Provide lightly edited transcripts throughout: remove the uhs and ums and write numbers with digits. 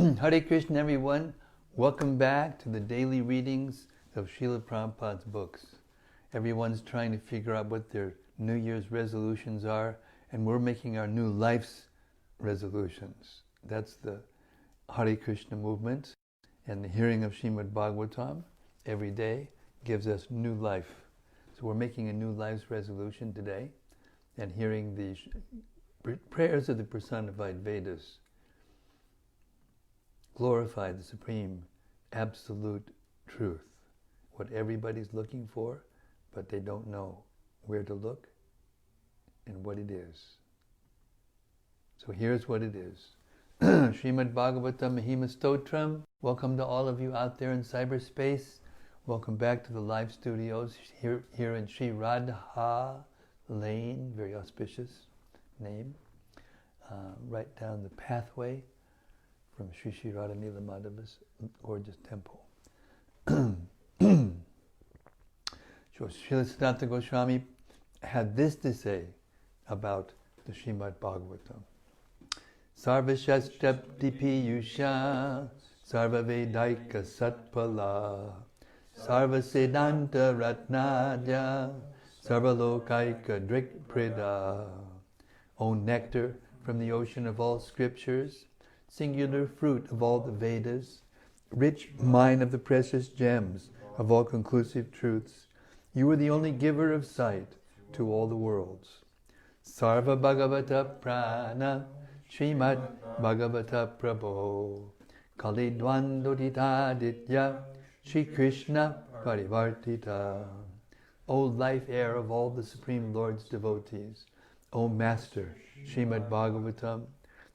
Hare Krishna, everyone. Welcome back to the daily readings of Srila Prabhupada's books. Everyone's trying to figure out what their New Year's resolutions are, and we're making our new life's resolutions. That's the Hare Krishna movement, and the hearing of Srimad-Bhagavatam every day gives us new life. So we're making a new life's resolution today, and hearing the prayers of the Personified Vedas glorify the supreme, absolute truth, what everybody's looking for, but they don't know where to look and what it is. So here's what it is. Srimad-Bhagavatam Mahima Stotram. Welcome to all of you out there in cyberspace. Welcome back to the live studios here in Sri Radha Lane, very auspicious name, right down the pathway from Sri Sri Radha Nila Madhava's gorgeous temple. So Srila Siddhanta Goswami had this to say about the Srimad Bhagavatam. Sarva Shastra Dipiyusha Sarva Vedaika Satpala Sarva Siddhanta Ratnadya Sarva Lokaika Drikprida. O nectar from the ocean of all scriptures, singular fruit of all the Vedas, rich mine of the precious gems of all conclusive truths, you are the only giver of sight to all the worlds. Sarva Bhagavata Prana Srimad Bhagavata Prabho Kali Dvandodita Ditya Shri Krishna Parivartita. O life air of all the Supreme Lord's devotees, O Master Srimad Bhagavatam,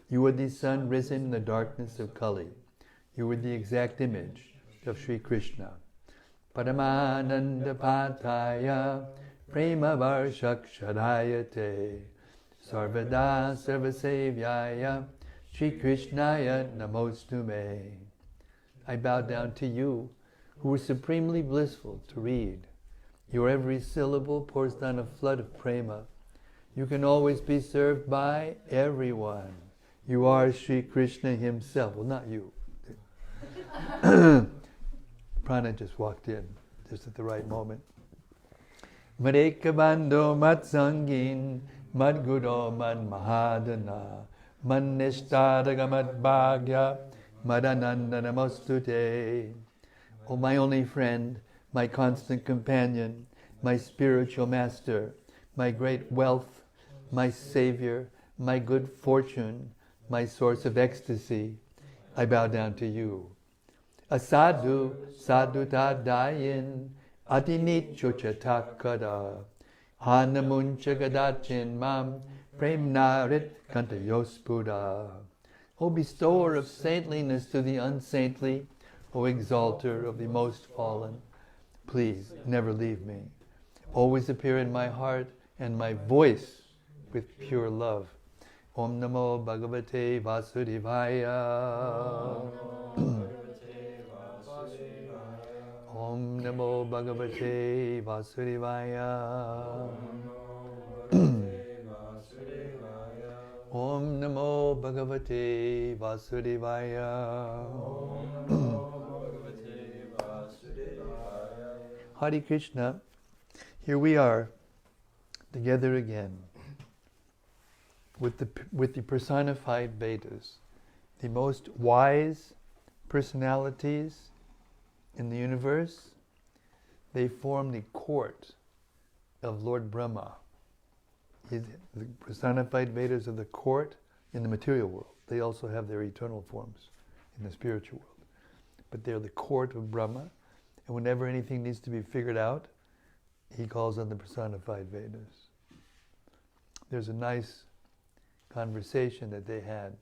you are the sun risen in the darkness of Kali. You are the exact image of Sri Krishna. Paramananda Pataya Prema Varshakshadayate Sarvada Sarvasevyaya Shri Krishnaya Namostume. I bow down to you, who are supremely blissful to read. Your every syllable pours down a flood of prema. You can always be served by everyone. You are Sri Krishna himself. Well, not you. Prana just walked in, just at the right moment. Madekabando Matsangin Madguro Man Mahadana Mannishtadaga Madbhagya Madananda Namostute. O my only friend, my constant companion, my spiritual master, my great wealth, my savior, my good fortune, my source of ecstasy, I bow down to you. Asadu saduta dayin adinit chochatakada hanamuncha gadachin mam premnarit kantayospuda. O bestower of saintliness to the unsaintly, O exalter of the most fallen, please never leave me. Always appear in my heart and my voice with pure love. Om Namo Bhagavate Vasudevaya. Om Namo Bhagavate Vasudevaya. Om Namo Bhagavate Vasudevaya. Hare Krishna. Here we are together again with the personified Vedas, the most wise personalities in the universe. They form the court of Lord Brahma. The personified Vedas are the court in the material world. They also have their eternal forms in the spiritual world. But they're the court of Brahma, and whenever anything needs to be figured out, he calls on the personified Vedas. There's a nice conversation that they had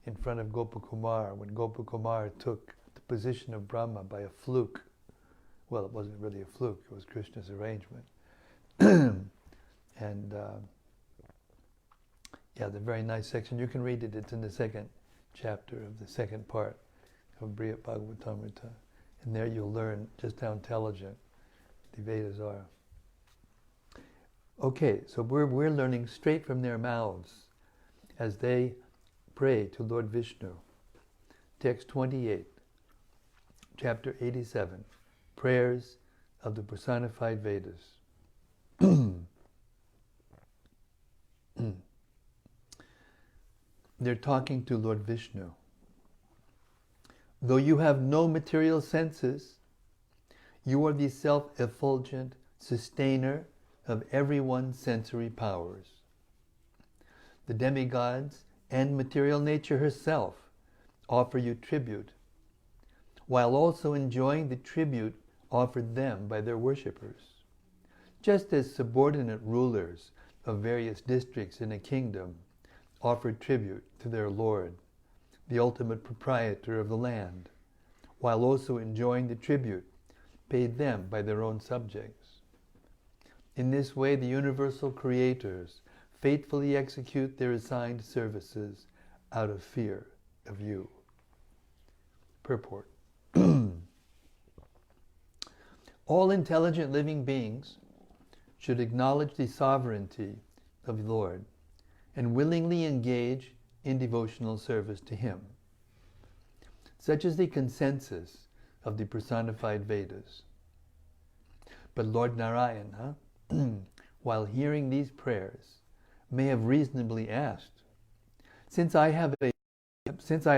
in front of Gopakumar when Gopakumar took the position of Brahma by a fluke. Well, it wasn't really a fluke, it was Krishna's arrangement. And the very nice section, you can read it, it's in the second chapter of the second part of Brihad Bhagavatamrita. And there you'll learn just how intelligent the Vedas are. Okay, so we're learning straight from their mouths as they pray to Lord Vishnu. Text 28, Chapter 87, Prayers of the Personified Vedas. They're talking to Lord Vishnu. Though you have no material senses, you are the self-effulgent sustainer of everyone's sensory powers. The demigods and material nature herself offer you tribute, while also enjoying the tribute offered them by their worshippers. Just as subordinate rulers of various districts in a kingdom offered tribute to their lord, the ultimate proprietor of the land, while also enjoying the tribute paid them by their own subjects. In this way, the universal creators faithfully execute their assigned services out of fear of you. Purport. All intelligent living beings should acknowledge the sovereignty of the Lord and willingly engage in devotional service to Him. Such is the consensus of the personified Vedas. But Lord Narayana, while hearing these prayers, may have reasonably asked, since I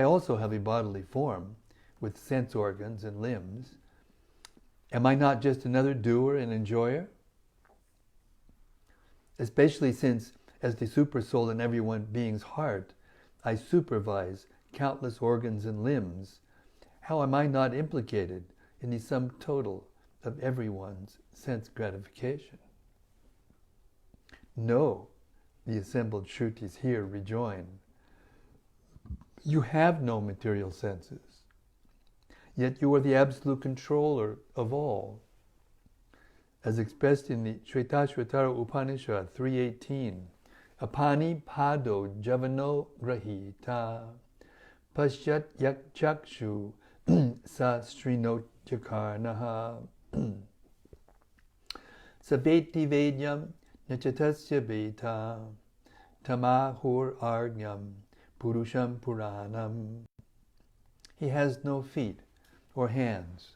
also have a bodily form with sense organs and limbs, am I not just another doer and enjoyer? Especially since, as the supersoul in every one being's heart, I supervise countless organs and limbs, how am I not implicated in the sum total of everyone's sense gratification? No, the assembled Shrutis here rejoin. You have no material senses, yet you are the absolute controller of all. As expressed in the Shvetashvatara Upanishad 3.18, Apani pado javano grahita pasyat yak chakshu sa srinotyakarnaha sabeti vedyam nachatasya beta tamahur argyam purusham puranam. He has no feet or hands,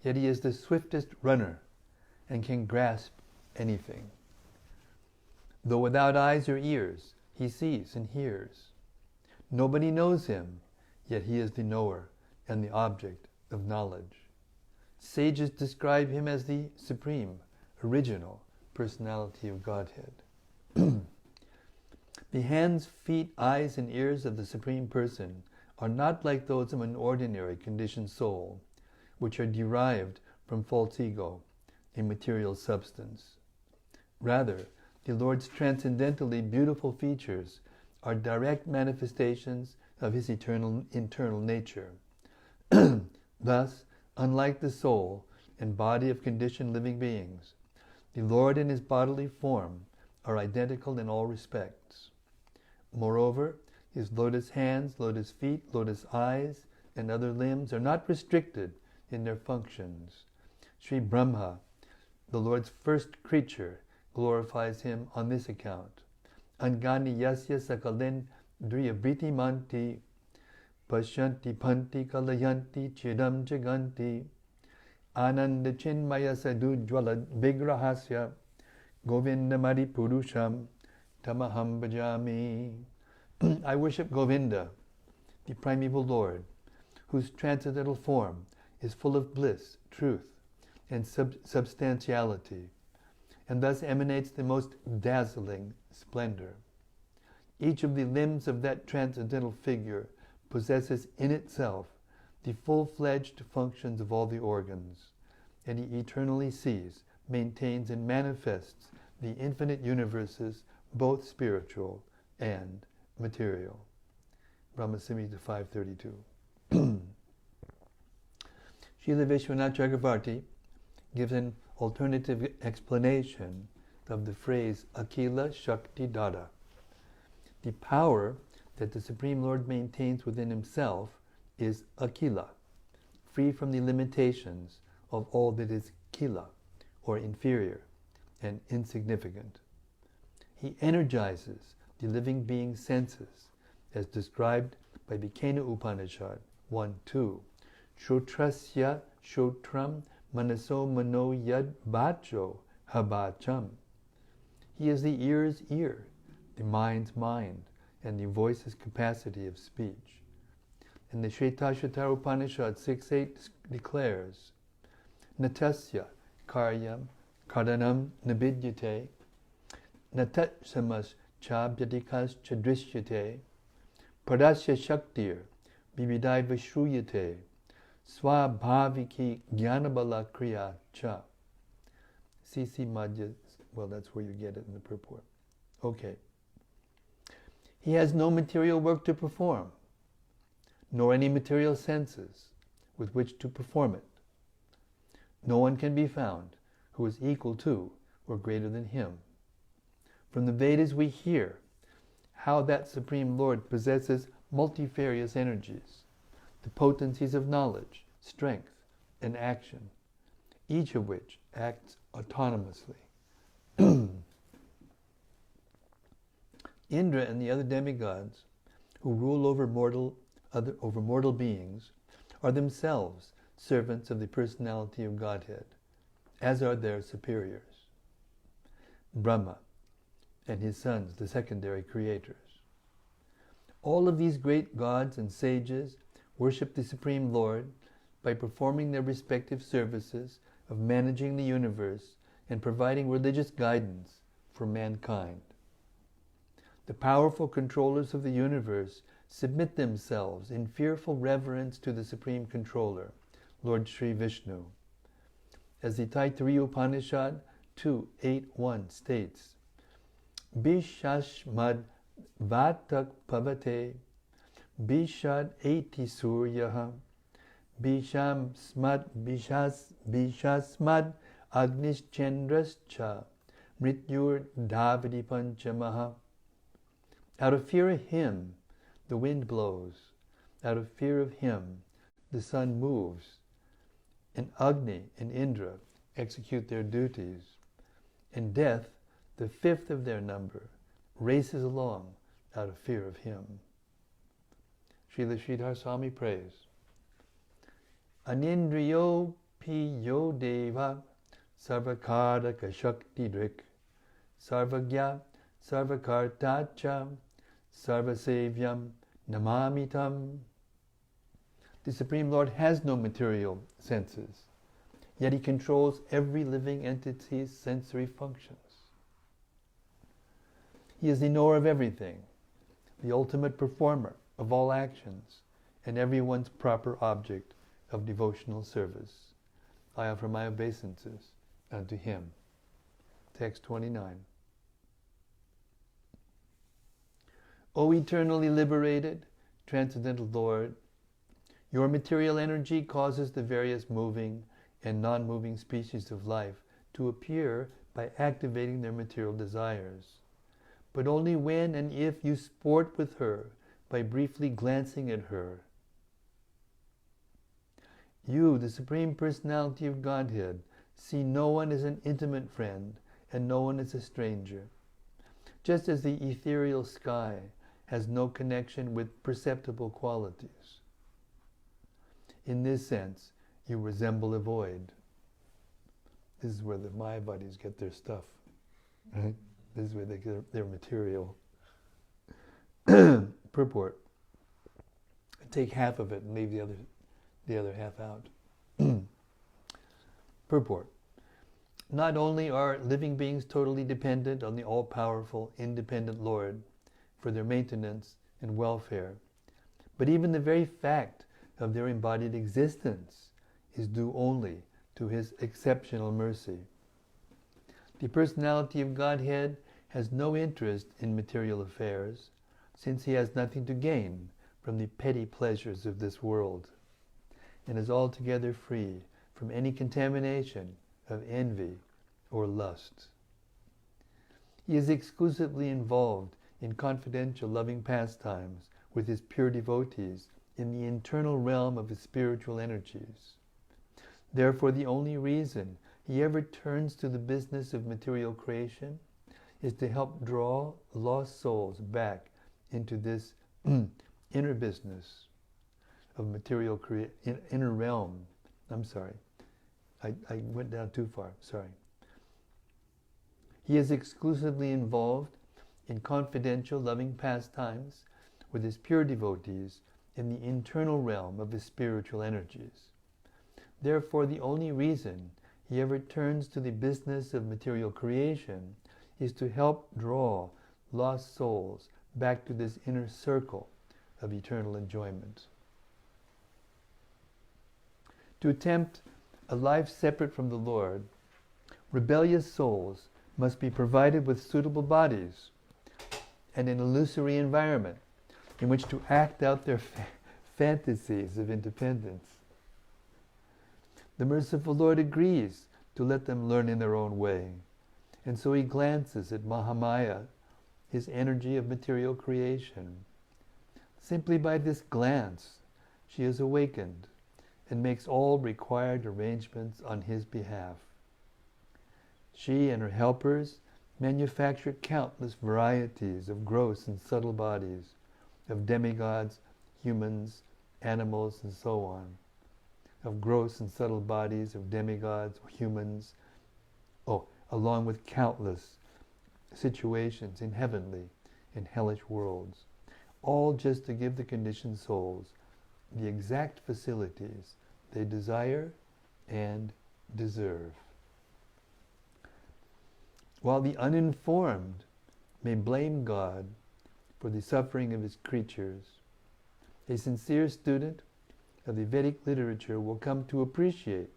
yet he is the swiftest runner and can grasp anything. Though without eyes or ears, he sees and hears. Nobody knows him, yet he is the knower and the object of knowledge. Sages describe him as the supreme, original personality of Godhead. The hands, feet, eyes, and ears of the Supreme Person are not like those of an ordinary conditioned soul, which are derived from false ego, a material substance. Rather, the Lord's transcendentally beautiful features are direct manifestations of His eternal internal nature. Thus, unlike the soul and body of conditioned living beings, the Lord and His bodily form are identical in all respects. Moreover, His lotus hands, lotus feet, lotus eyes, and other limbs are not restricted in their functions. Sri Brahma, the Lord's first creature, glorifies Him on this account. Angani yasya sakalin driyabriti manti pasyanti panti kalayanti chidam jaganti ananda chinmaya sadujvala vigrahasya govindamari purusham tamaham bhajami. I worship Govinda, the primeval Lord, whose transcendental form is full of bliss, truth, and substantiality, and thus emanates the most dazzling splendor. Each of the limbs of that transcendental figure possesses in itself the full-fledged functions of all the organs, and he eternally sees, maintains, and manifests the infinite universes, both spiritual and material. Brahmasamhita 532. Srila Vishwanath Chakravarti gives an alternative explanation of the phrase Akila Shakti Dada. The power that the Supreme Lord maintains within Himself is Akila, free from the limitations of all that is Kila, or inferior and insignificant. He energizes the living being's senses, as described by the Kena Upanishad 1-2. Shotrasya shotram manaso mano yad bacho habacham. He is the ear's ear, the mind's mind, and the voice's capacity of speech. And the Shvetashvatara Upanishad 6.8 declares, Natasya karyam karanam nabidyate natatsamas chabhyadikas chadrishyate parasya shaktir vividai vishruyate swabhaviki jnanabala kriya cha. C.C. Madhya, well, that's where you get it in the purport. Okay. He has no material work to perform, nor any material senses with which to perform it. No one can be found who is equal to or greater than him. From the Vedas we hear how that Supreme Lord possesses multifarious energies, the potencies of knowledge, strength, and action, each of which acts autonomously. Indra and the other demigods who rule over mortal beings are themselves servants of the personality of Godhead, as are their superiors, Brahma and his sons, the secondary creators. All of these great gods and sages worship the Supreme Lord by performing their respective services of managing the universe and providing religious guidance for mankind. The powerful controllers of the universe submit themselves in fearful reverence to the Supreme Controller, Lord Sri Vishnu. As the Taittiriya Upanishad 2.8.1 states, Bishashmad vatak pavate bishad eti suryaha bishasmad agnischandrascha mrityur davadi panchamaha. Out of fear of him, the wind blows. Out of fear of him, the sun moves. And Agni and Indra execute their duties. And death, the fifth of their number, races along out of fear of him. Srila Sridhar Swami prays, Anindriyo piyo deva sarvakaraka shakti drik sarvagya sarvakartacha sarvasevyam namamitam. The Supreme Lord has no material senses, yet he controls every living entity's sensory functions. He is the knower of everything, the ultimate performer of all actions, and everyone's proper object of devotional service. I offer my obeisances unto him. Text 29. O eternally liberated, transcendental Lord, your material energy causes the various moving and non-moving species of life to appear by activating their material desires. But only when and if you sport with her by briefly glancing at her. You, the Supreme Personality of Godhead, see no one as an intimate friend and no one as a stranger. Just as the ethereal sky has no connection with perceptible qualities. In this sense, you resemble a void. This is where the Mayavadis get their stuff, right? This is where they get their material. Purport. Take half of it and leave the other half out. Purport. Not only are living beings totally dependent on the all-powerful, independent Lord for their maintenance and welfare, but even the very fact of their embodied existence is due only to his exceptional mercy. The personality of Godhead has no interest in material affairs, since he has nothing to gain from the petty pleasures of this world, and is altogether free from any contamination of envy or lust. He is exclusively involved in confidential loving pastimes with his pure devotees in the internal realm of his spiritual energies. Therefore, the only reason he ever turns to the business of material creation is to help draw lost souls back into this inner business of material inner realm. I'm sorry. I went down too far. Sorry. He is exclusively involved in confidential, loving pastimes with his pure devotees in the internal realm of his spiritual energies. Therefore, the only reason he ever turns to the business of material creation is to help draw lost souls back to this inner circle of eternal enjoyment. To attempt a life separate from the Lord, rebellious souls must be provided with suitable bodies and an illusory environment in which to act out their fantasies of independence. The merciful Lord agrees to let them learn in their own way, and so he glances at Mahamaya, his energy of material creation. Simply by this glance, she is awakened and makes all required arrangements on his behalf. She and her helpers manufacture countless varieties of gross and subtle bodies, of demigods, humans, animals, and so on. Of gross and subtle bodies of demigods, humans, along with countless situations in heavenly and hellish worlds, all just to give the conditioned souls the exact facilities they desire and deserve. While the uninformed may blame God for the suffering of his creatures, a sincere student of the Vedic literature will come to appreciate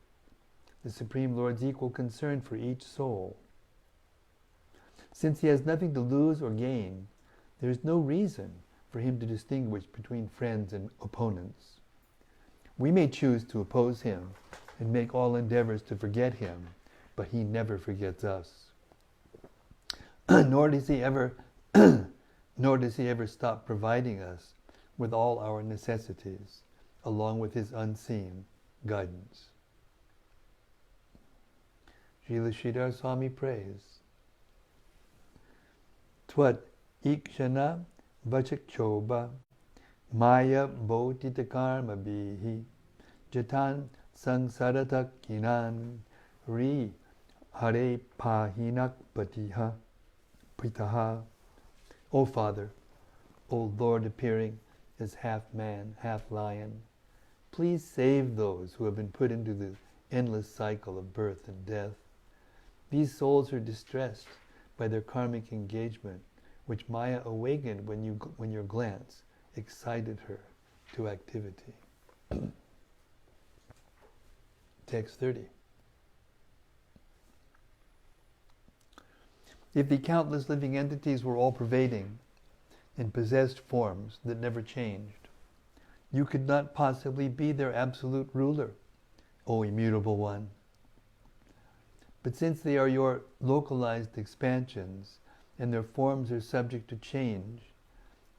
the Supreme Lord's equal concern for each soul. Since he has nothing to lose or gain, there is no reason for him to distinguish between friends and opponents. We may choose to oppose him and make all endeavors to forget him, but he never forgets us. Nor does he ever stop providing us with all our necessities, along with his unseen guidance. Srila Sridhar Swami prays, Tvat ikshana vachakchoba maya bodhita karma bihi jatan sangsaratak kinan ri hare pahinak patiha pritaha. O Father, O Lord appearing as half man, half lion, please save those who have been put into the endless cycle of birth and death. These souls are distressed by their karmic engagement, which Maya awakened when your glance excited her to activity. Text 30. If the countless living entities were all-pervading and possessed forms that never changed, you could not possibly be their absolute ruler, O immutable one. But since they are your localized expansions and their forms are subject to change,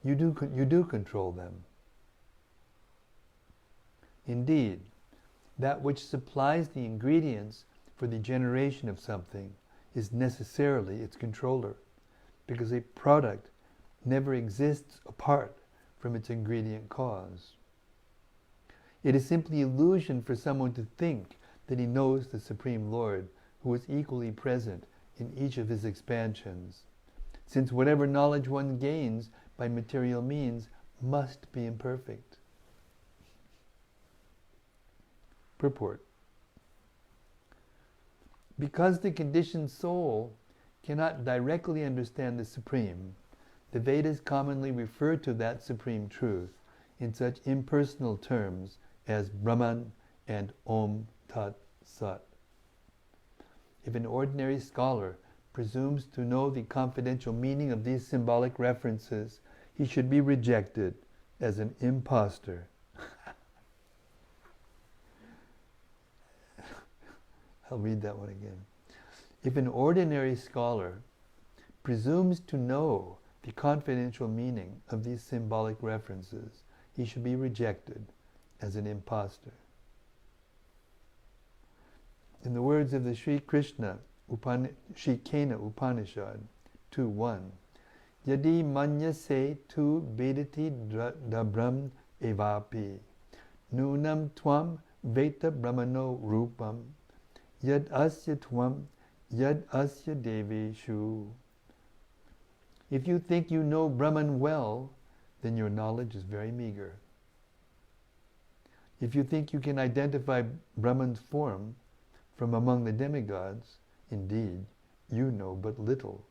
you do control them. Indeed, that which supplies the ingredients for the generation of something is necessarily its controller, because a product never exists apart from its ingredient cause. It is simply illusion for someone to think that he knows the Supreme Lord, who is equally present in each of his expansions, since whatever knowledge one gains by material means must be imperfect. Purport. Because the conditioned soul cannot directly understand the Supreme, the Vedas commonly refer to that Supreme Truth in such impersonal terms as Brahman and Om Tat Sat. If an ordinary scholar presumes to know the confidential meaning of these symbolic references, he should be rejected as an impostor. I'll read that one again. If an ordinary scholar presumes to know the confidential meaning of these symbolic references, he should be rejected as an impostor. In the words of the Sri Krishna Shikena Upanishad 2.1, Yadi manyase tu vedati dabram evapi Nunam tvam veta brahmano rupam yad asya tvam yad asya deveshu. If you think you know Brahman well, then your knowledge is very meager. If you think you can identify Brahman's form from among the demigods, indeed, you know but little.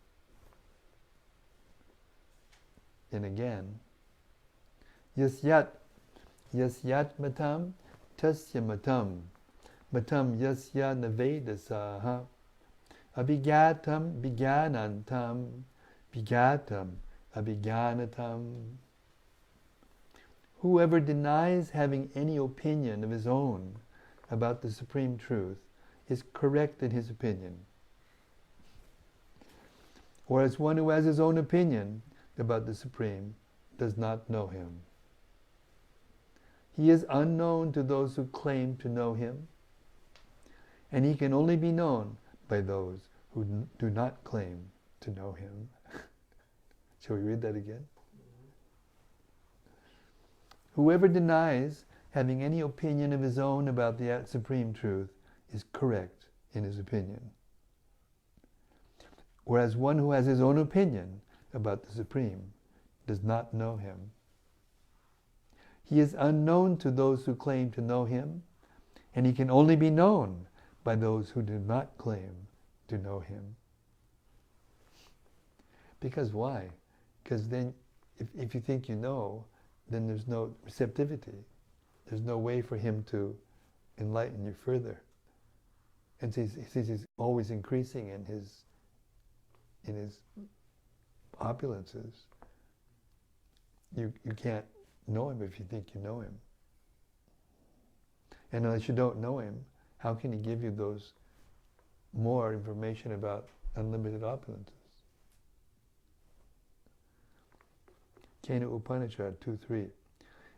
And again, yasyat matam tasya matam yasya navedasaha abhigatam bhigyanantam bhigatam abhigyanatam. Whoever denies having any opinion of his own about the Supreme Truth is correct in his opinion. Whereas one who has his own opinion about the Supreme does not know him. He is unknown to those who claim to know him, and he can only be known by those who do not claim to know him. Shall we read that again? Whoever denies having any opinion of his own about the Supreme Truth is correct in his opinion. Whereas one who has his own opinion about the Supreme does not know him. He is unknown to those who claim to know him, and he can only be known by those who do not claim to know him. Because why? Because then, if you think you know, then there's no receptivity. There's no way for him to enlighten you further. And since he's always increasing in his opulences, you can't know him if you think you know him. And unless you don't know him, how can he give you those more information about unlimited opulences? Kena Upanishad 2.3.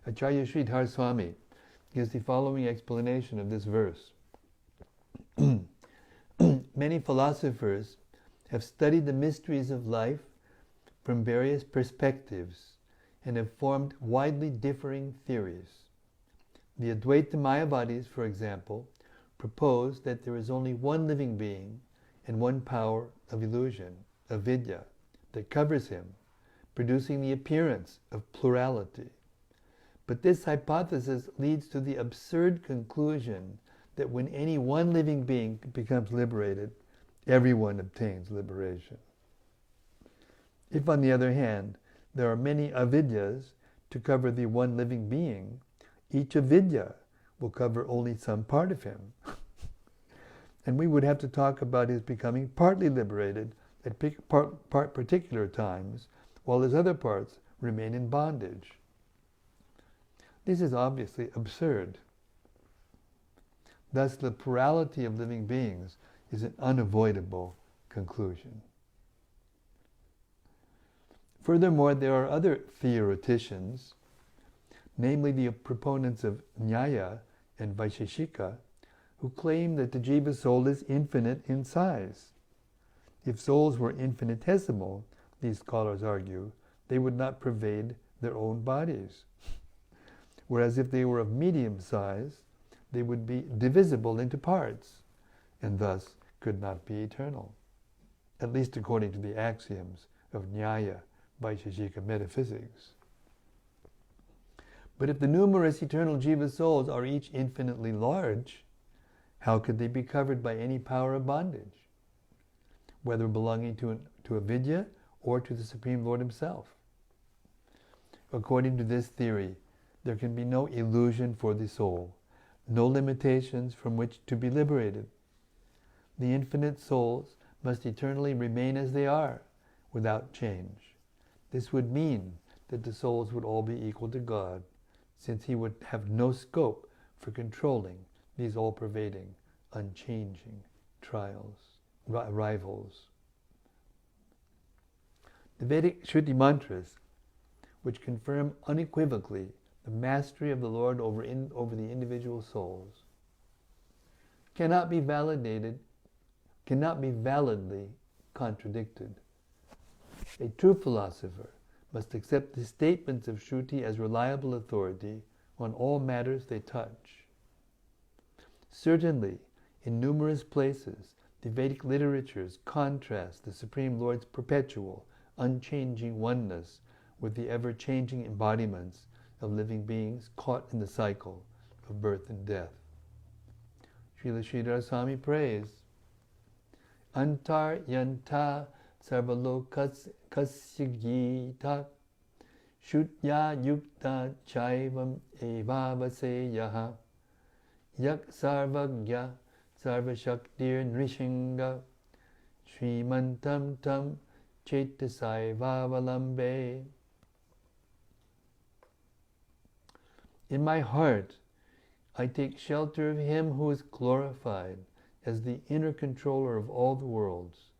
Acharya Sridhar Swami gives the following explanation of this verse. Many philosophers have studied the mysteries of life from various perspectives and have formed widely differing theories. The Advaita Mayavadis, for example, propose that there is only one living being and one power of illusion, avidya, that covers him, producing the appearance of plurality. But this hypothesis leads to the absurd conclusion that when any one living being becomes liberated, everyone obtains liberation. If, on the other hand, there are many avidyas to cover the one living being, each avidya will cover only some part of him. And we would have to talk about his becoming partly liberated at particular times, while his other parts remain in bondage. This is obviously absurd. Thus, the plurality of living beings is an unavoidable conclusion. Furthermore, there are other theoreticians, namely the proponents of Nyaya and Vaisheshika, who claim that the jiva soul is infinite in size. If souls were infinitesimal, these scholars argue, they would not pervade their own bodies. Whereas if they were of medium size, they would be divisible into parts, and thus could not be eternal, at least according to the axioms of Nyaya, Vaisheshika metaphysics. But if the numerous eternal jiva souls are each infinitely large, how could they be covered by any power of bondage, whether belonging to avidya or to the Supreme Lord Himself? According to this theory, there can be no illusion for the soul, no limitations from which to be liberated. The infinite souls must eternally remain as they are, without change. This would mean that the souls would all be equal to God, since He would have no scope for controlling these all-pervading, unchanging rivals. The Vedic Shruti mantras, which confirm unequivocally the mastery of the Lord over the individual souls, cannot be validly contradicted. A true philosopher must accept the statements of Shruti as reliable authority on all matters they touch. Certainly, in numerous places, the Vedic literatures contrast the Supreme Lord's perpetual, unchanging oneness with the ever-changing embodiments of living beings caught in the cycle of birth and death. Srila Sridhar Swami prays, Antar yanta sarvalokasya gita shutya yukta chaivam evavaseyaha yak sarvagya sarvashaktir nrishinga shrimantam tam chetasai vavalambe. In my heart, I take shelter of Him who is glorified as the inner controller of all the worlds,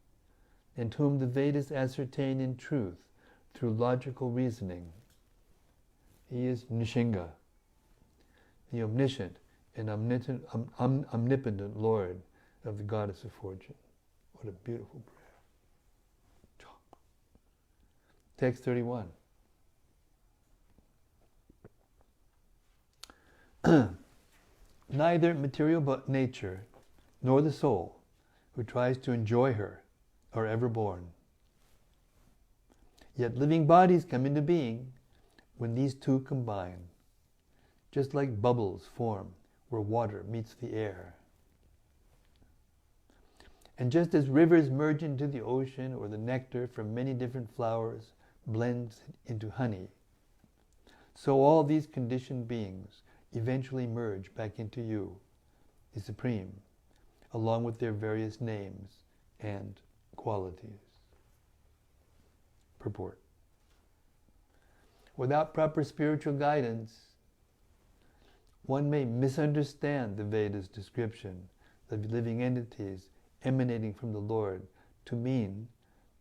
and whom the Vedas ascertain in truth through logical reasoning. He is Nishinga, the omniscient and omnipotent Lord of the Goddess of Fortune. What a beautiful prayer. Text 31. Neither material nature nor the soul who tries to enjoy her are ever born. Yet living bodies come into being when these two combine, just like bubbles form where water meets the air. And just as rivers merge into the ocean, or the nectar from many different flowers blends into honey, so all these conditioned beings eventually merge back into you, the Supreme, along with their various names and qualities. Purport. Without proper spiritual guidance, one may misunderstand the Vedas' description of living entities emanating from the Lord to mean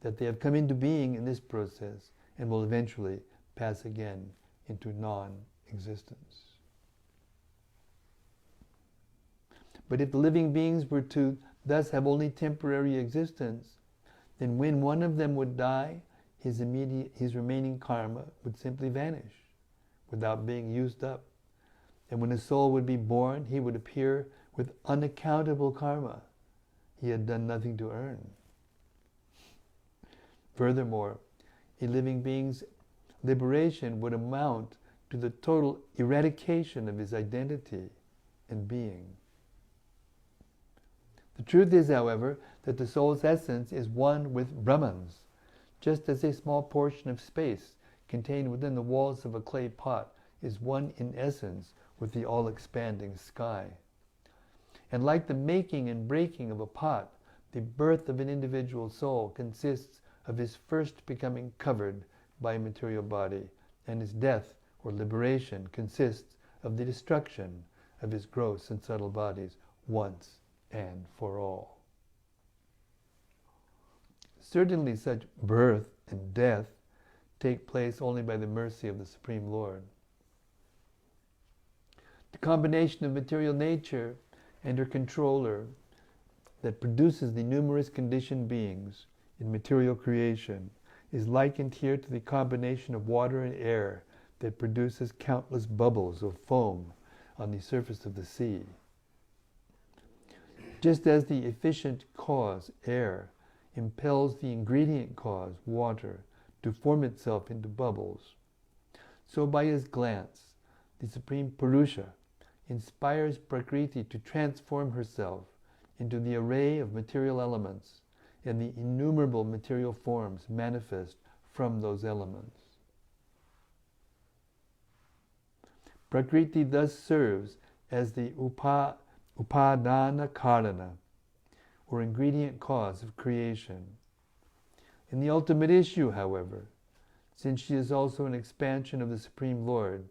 that they have come into being in this process and will eventually pass again into non-existence. But if the living beings were to thus have only temporary existence, then when one of them would die, his remaining karma would simply vanish without being used up. And when a soul would be born, he would appear with unaccountable karma he had done nothing to earn. Furthermore, a living being's liberation would amount to the total eradication of his identity and being. The truth is, however, that the soul's essence is one with Brahman's, just as a small portion of space contained within the walls of a clay pot is one in essence with the all-expanding sky. And like the making and breaking of a pot, the birth of an individual soul consists of his first becoming covered by a material body, and his death or liberation consists of the destruction of his gross and subtle bodies once and for all. Certainly such birth and death take place only by the mercy of the Supreme Lord. The combination of material nature and her controller that produces the numerous conditioned beings in material creation is likened here to the combination of water and air that produces countless bubbles of foam on the surface of the sea. Just as the efficient cause, air, impels the ingredient cause, water, to form itself into bubbles, so by his glance, the Supreme Purusha inspires Prakriti to transform herself into the array of material elements and the innumerable material forms manifest from those elements. Prakriti thus serves as the upadana karana, or ingredient cause of creation. In the ultimate issue, however, since she is also an expansion of the Supreme Lord,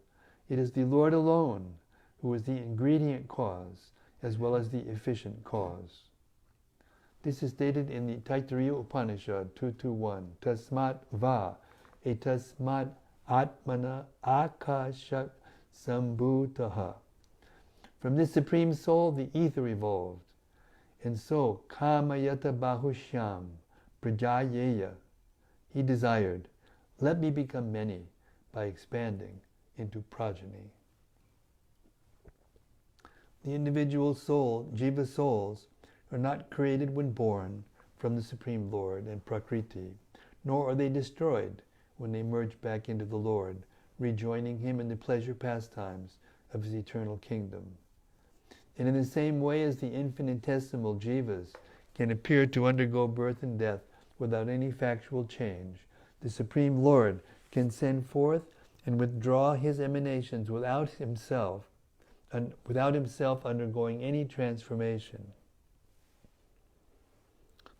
it is the Lord alone who is the ingredient cause as well as the efficient cause. This is stated in the Taittiriya Upanishad 2.2.1. Tasmat va etasmat atmana akasha sambhutaha. From this Supreme Soul the ether evolved, and so kamayata bahushyam prajayeya, he desired, let me become many by expanding into progeny. The individual soul, jiva souls, are not created when born from the Supreme Lord and Prakriti, nor are they destroyed when they merge back into the Lord, rejoining Him in the pleasure pastimes of His eternal kingdom. And in the same way as the infinitesimal jivas can appear to undergo birth and death without any factual change, the Supreme Lord can send forth and withdraw His emanations without Himself undergoing any transformation.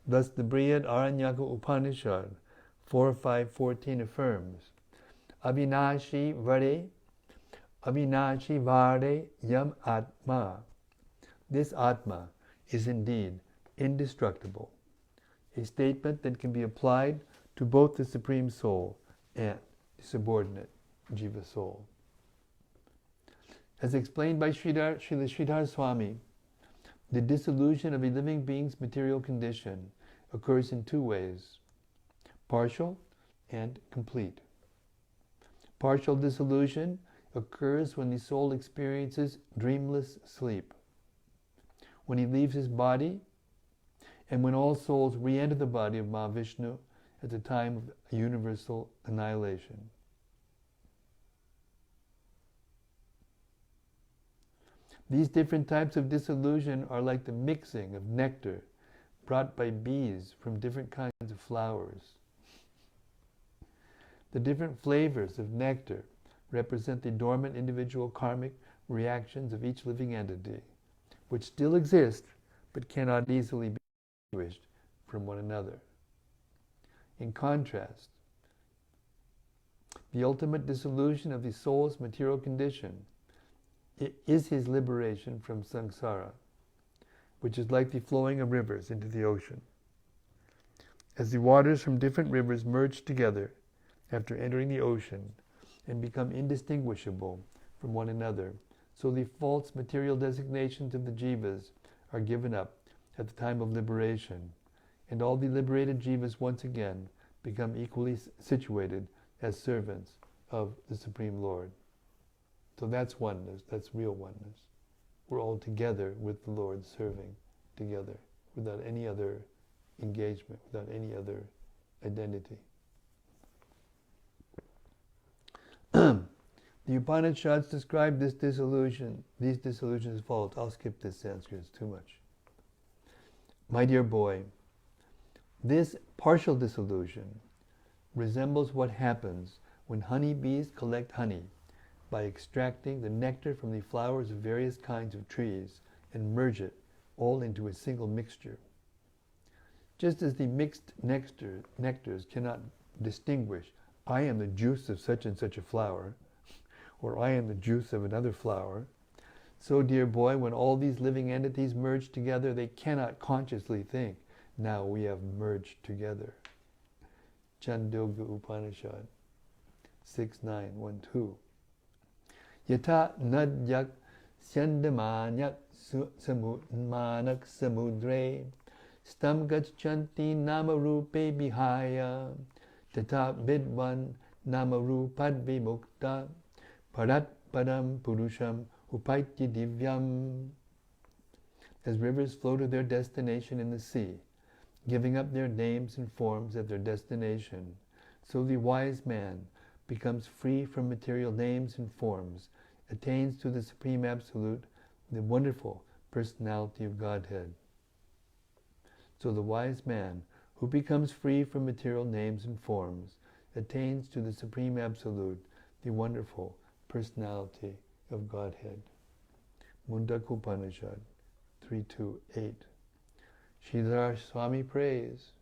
Thus the Brihad Aranyaka Upanishad 4.5.14 affirms, Avinashi Vare Yam Atma. This Atma is indeed indestructible, a statement that can be applied to both the Supreme Soul and the subordinate Jiva Soul. As explained by Srila Sridhar Swami, the dissolution of a living being's material condition occurs in two ways, partial and complete. Partial dissolution occurs when the soul experiences dreamless sleep, when he leaves his body, and when all souls re-enter the body of Mahavishnu at the time of universal annihilation. These different types of dissolution are like the mixing of nectar brought by bees from different kinds of flowers. The different flavors of nectar represent the dormant individual karmic reactions of each living entity, which still exist but cannot easily be distinguished from one another. In contrast, the ultimate dissolution of the soul's material condition is his liberation from samsara, which is like the flowing of rivers into the ocean. As the waters from different rivers merge together after entering the ocean and become indistinguishable from one another, so the false material designations of the jivas are given up at the time of liberation, and all the liberated jivas once again become equally situated as servants of the Supreme Lord. So that's oneness, that's real oneness. We're all together with the Lord, serving together, without any other engagement, without any other identity. The Upanishads describe these dissolutions as follows. I'll skip this Sanskrit, it's too much. My dear boy, this partial dissolution resembles what happens when honeybees collect honey by extracting the nectar from the flowers of various kinds of trees and merge it all into a single mixture. Just as the mixed nectars cannot distinguish, I am the juice of such and such a flower, or I am the juice of another flower, so, dear boy, when all these living entities merge together, they cannot consciously think, now we have merged together. Chandogya Upanishad 6.9.1.2. Yata nadyak syandamanyak manak samudre stam gachanti namarupe bihaya tata vidvan namarupad vimukta parat padam purusham upaitya divyam. As rivers flow to their destination in the sea, giving up their names and forms at their destination, so the wise man becomes free from material names and forms, attains to the Supreme Absolute, the wonderful personality of Godhead. So the wise man who becomes free from material names and forms attains to the Supreme Absolute, the wonderful personality of Godhead. Mundaka Upanishad 3.2.8. Sridhar Swami prays,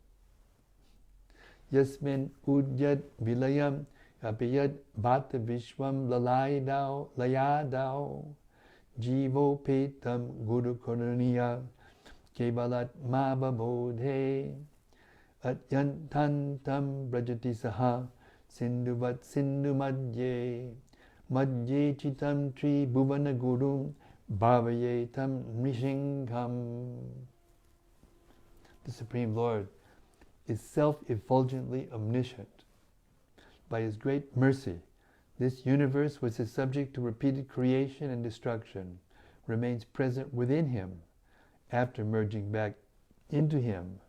Yasmin udyat vilayam apiyat bhata vishwam layadao jivo petam guru koraniya kebalat mababodhe atyantantam brajati saha sindhuvat sindhu madhye chitam tri bhuvana gurum bhavayetam nishingham. The Supreme Lord is self-effulgently omniscient. By His great mercy, this universe, which is subject to repeated creation and destruction, remains present within him after merging back into him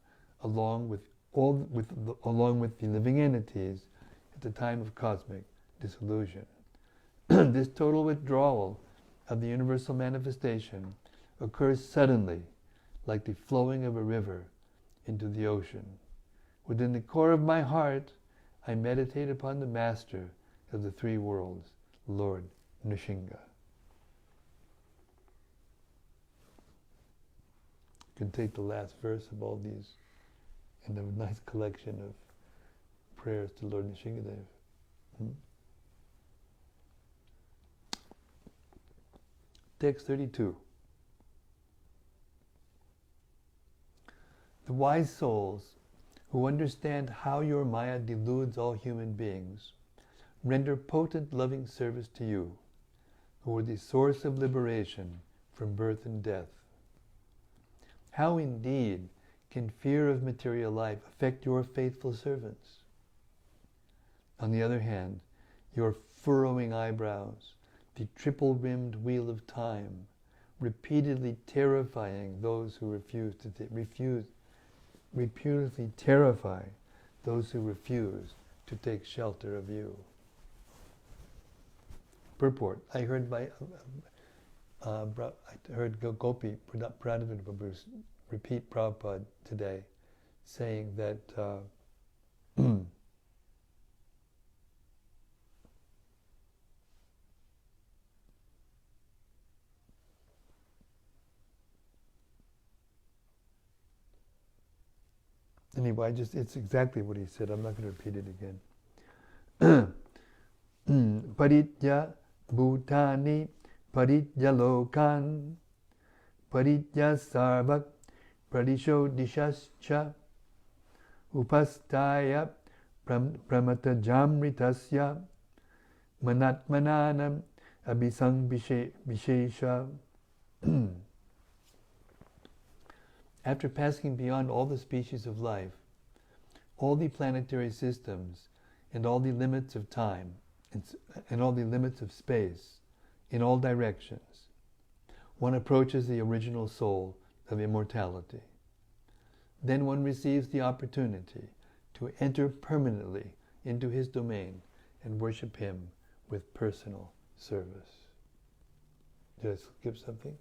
along with the living entities at the time of cosmic dissolution. This total withdrawal of the universal manifestation occurs suddenly, like the flowing of a river into the ocean. Within the core of my heart, I meditate upon the Master of the three worlds, Lord Nrsimha. You can take the last verse of all these in a nice collection of prayers to Lord Nrsimhadev. Text 32. The wise souls who understand how your Maya deludes all human beings render potent loving service to you, who are the source of liberation from birth and death. How indeed can fear of material life affect your faithful servants? On the other hand, your furrowing eyebrows, the triple-rimmed wheel of time, repeatedly terrifying those who repeatedly terrify those who refuse to take shelter of you. Purport. I heard Gopi Pradhan Prabhu repeat Prabhupada today, saying that anyway, it's exactly what he said. I'm not going to repeat it again. Paritya Bhutani Paritya Lokan Paritya Sarvak Pradisho Dishascha Upastaya Pramata Jamritasya Manatmananam Abhisang Vishesha. After passing beyond all the species of life, all the planetary systems, and all the limits of time, and all the limits of space, in all directions, one approaches the original soul of immortality. Then one receives the opportunity to enter permanently into his domain and worship him with personal service. Did I skip something?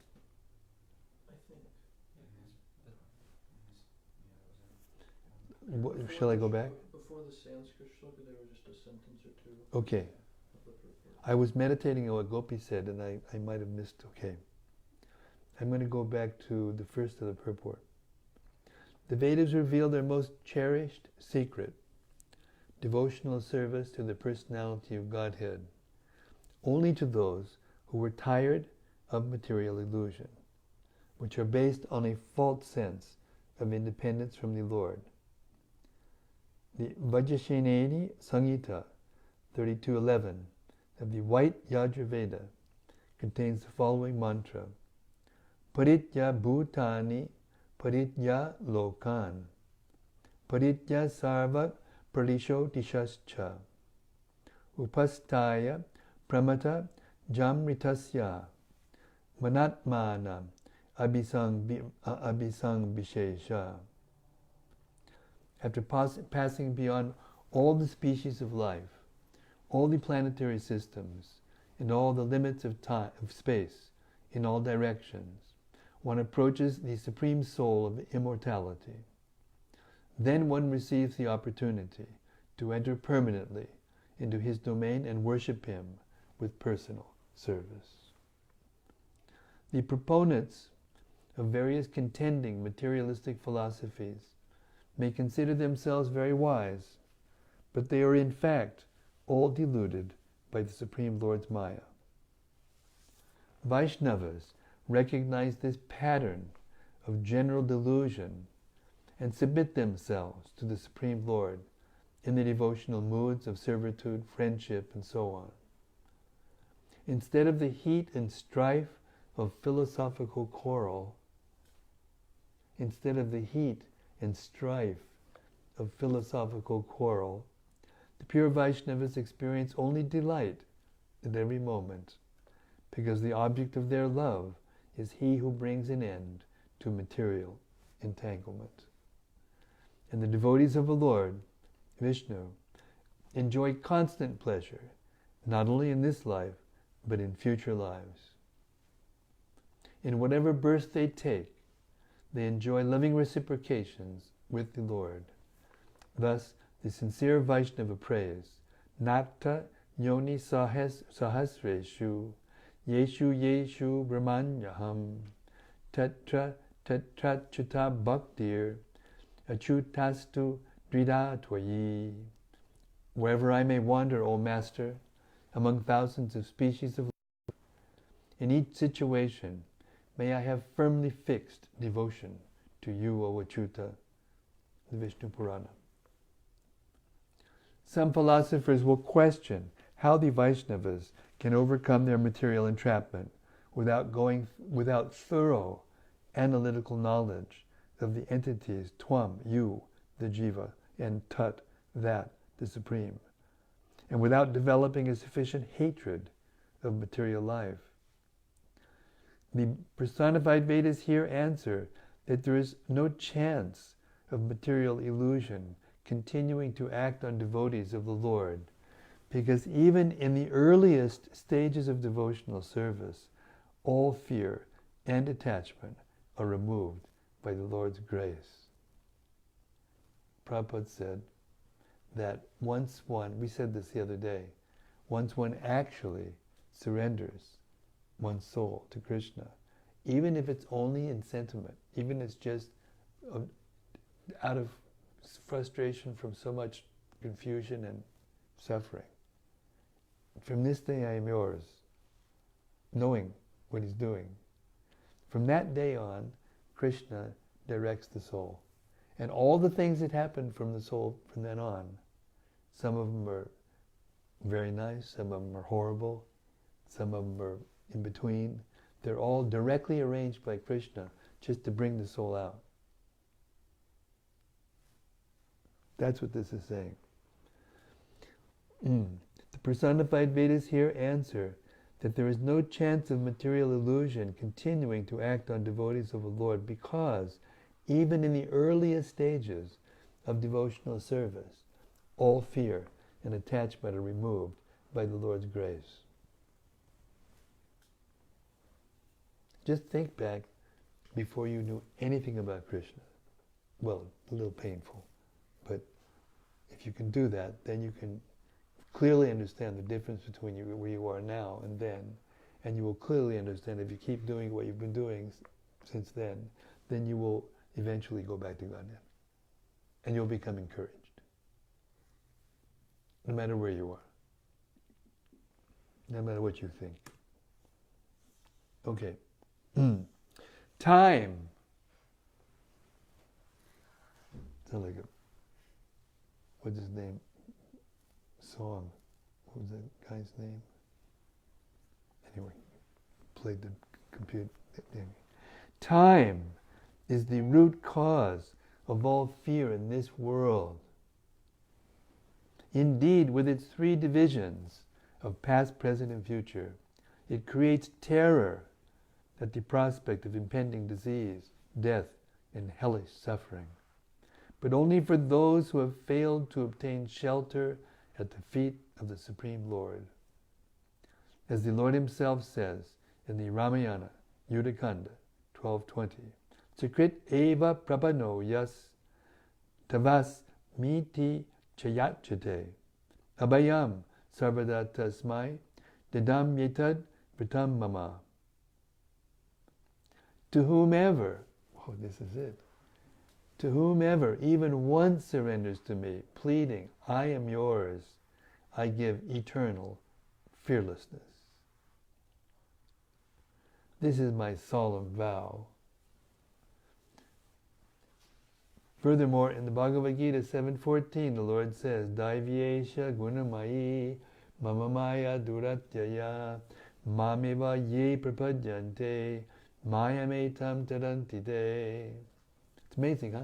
Shall I go back? Before the Sanskrit shloka, there was just a sentence or two. Okay. I was meditating on what Gopi said, and I might have missed. Okay. I'm going to go back to the first of the purport. The Vedas reveal their most cherished secret, devotional service to the personality of Godhead, only to those who were tired of material illusion, which are based on a false sense of independence from the Lord. The Vajrayana Samhita 32:11 of the White Yajurveda contains the following mantra: Paritya Bhutani Paritya Lokan Paritya Sarvak Pradisho Dishascha Upastaya Pramata Jamritasya Manatmana Abhisang Vishesha. After passing beyond all the species of life, all the planetary systems, and all the limits of time, of space, in all directions, one approaches the Supreme Soul of immortality. Then one receives the opportunity to enter permanently into his domain and worship him with personal service. The proponents of various contending materialistic philosophies may consider themselves very wise, but they are in fact all deluded by the Supreme Lord's Maya. Vaishnavas recognize this pattern of general delusion and submit themselves to the Supreme Lord in the devotional moods of servitude, friendship, and so on. Instead of the heat and strife of philosophical quarrel, the pure Vaishnavas experience only delight at every moment, because the object of their love is he who brings an end to material entanglement. And the devotees of the Lord, Vishnu, enjoy constant pleasure, not only in this life, but in future lives. In whatever birth they take, they enjoy loving reciprocations with the Lord. Thus, the sincere Vaishnava prays, Nata yoni sahasreshu, yeshu brahmanyaham, tatra chuta bhaktir, achutastu drida tvayi. Wherever I may wander, O Master, among thousands of species of life, in each situation, may I have firmly fixed devotion to you, O Achyuta, the Vishnu Purana. Some philosophers will question how the Vaishnavas can overcome their material entrapment without thorough analytical knowledge of the entities Tvam, you, the Jiva, and Tat, that, the Supreme, and without developing a sufficient hatred of material life. The personified Vedas here answer that there is no chance of material illusion continuing to act on devotees of the Lord, because even in the earliest stages of devotional service, all fear and attachment are removed by the Lord's grace. Prabhupada said that once one, we said this the other day, once one actually surrenders one's soul to Krishna, even if it's only in sentiment, even if it's just out of frustration from so much confusion and suffering, from this day I am yours, knowing what he's doing. From that day on, Krishna directs the soul. And all the things that happen from the soul from then on, some of them are very nice, some of them are horrible, some of them are in between. They're all directly arranged by Krishna just to bring the soul out. That's what this is saying. The personified Vedas here answer that there is no chance of material illusion continuing to act on devotees of the Lord, because even in the earliest stages of devotional service, all fear and attachment are removed by the Lord's grace. Just think back before you knew anything about Krishna. Well, a little painful, but if you can do that, then you can clearly understand the difference between where you are now and then, and you will clearly understand if you keep doing what you've been doing since then you will eventually go back to Godhead, and you'll become encouraged, no matter where you are, no matter what you think. Okay. Time. Sounds like a, what's his name? Song. What was that guy's name? Anyway, played the computer. Time is the root cause of all fear in this world. Indeed, with its three divisions of past, present, and future, it creates terror at the prospect of impending disease, death, and hellish suffering, but only for those who have failed to obtain shelter at the feet of the Supreme Lord. As the Lord himself says in the Ramayana, Yudhakanda 12:20, Sakrit eva prabhano yas tavas miti chayachate abhayam sarvada tasmai didam yetad vritam mama. To whomever, oh, this is it, to whomever even once surrenders to me, pleading, I am yours, I give eternal fearlessness. This is my solemn vow. Furthermore, in the Bhagavad Gita 7:14, the Lord says, Daivyesha gunamayi mamamaya duratyaya mameva ye prapadyante mayametam tarantite. It's amazing, huh?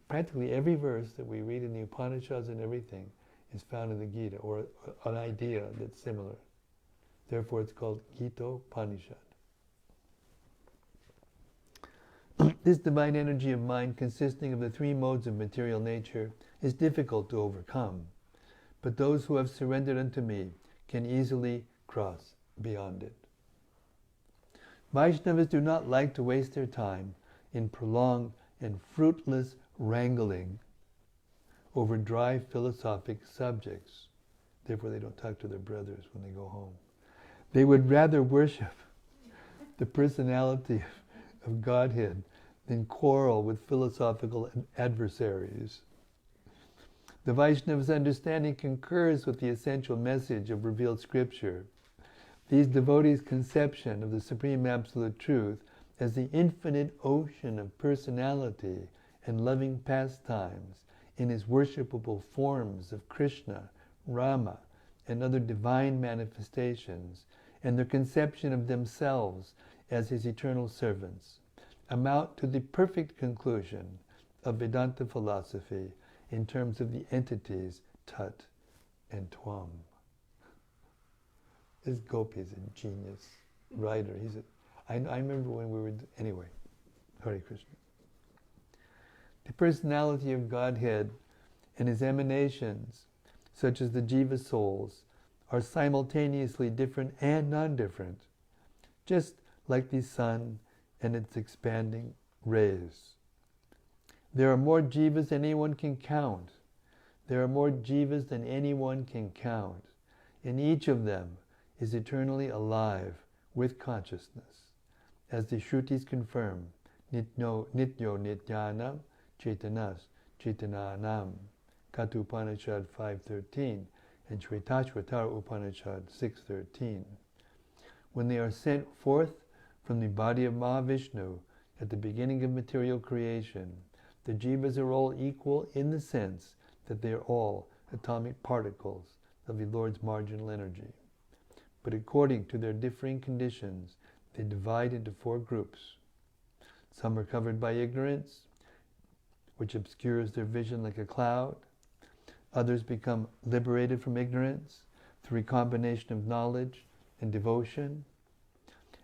Practically every verse that we read in the Upanishads and everything is found in the Gita, or an idea that's similar. Therefore it's called Gita Upanishad. This divine energy of mind, consisting of the three modes of material nature, is difficult to overcome, but those who have surrendered unto me can easily cross beyond it. Vaishnavas do not like to waste their time in prolonged and fruitless wrangling over dry philosophic subjects. Therefore, they don't talk to their brothers when they go home. They would rather worship the personality of Godhead than quarrel with philosophical adversaries. The Vaishnava's understanding concurs with the essential message of revealed scripture. These devotees' conception of the Supreme Absolute Truth as the infinite ocean of personality and loving pastimes in his worshipable forms of Krishna, Rama, and other divine manifestations, and their conception of themselves as his eternal servants, amount to the perfect conclusion of Vedanta philosophy in terms of the entities Tat and Twam. This Gopi is a genius writer. I remember when we were... Anyway, Hare Krishna. The personality of Godhead and his emanations, such as the jiva souls, are simultaneously different and non-different, just like the sun and its expanding rays. There are more jivas than anyone can count. There are more jivas than anyone can count. And each of them is eternally alive with consciousness. As the Shrutis confirm, Nityo Nityanam Chaitanas Chaitananam, Katha Upanishad 5.13 and Shvetashvatara Upanishad 6.13. When they are sent forth from the body of Mahavishnu at the beginning of material creation, the jivas are all equal in the sense that they are all atomic particles of the Lord's marginal energy. But according to their differing conditions, they divide into four groups. Some are covered by ignorance, which obscures their vision like a cloud. Others become liberated from ignorance through a combination of knowledge and devotion.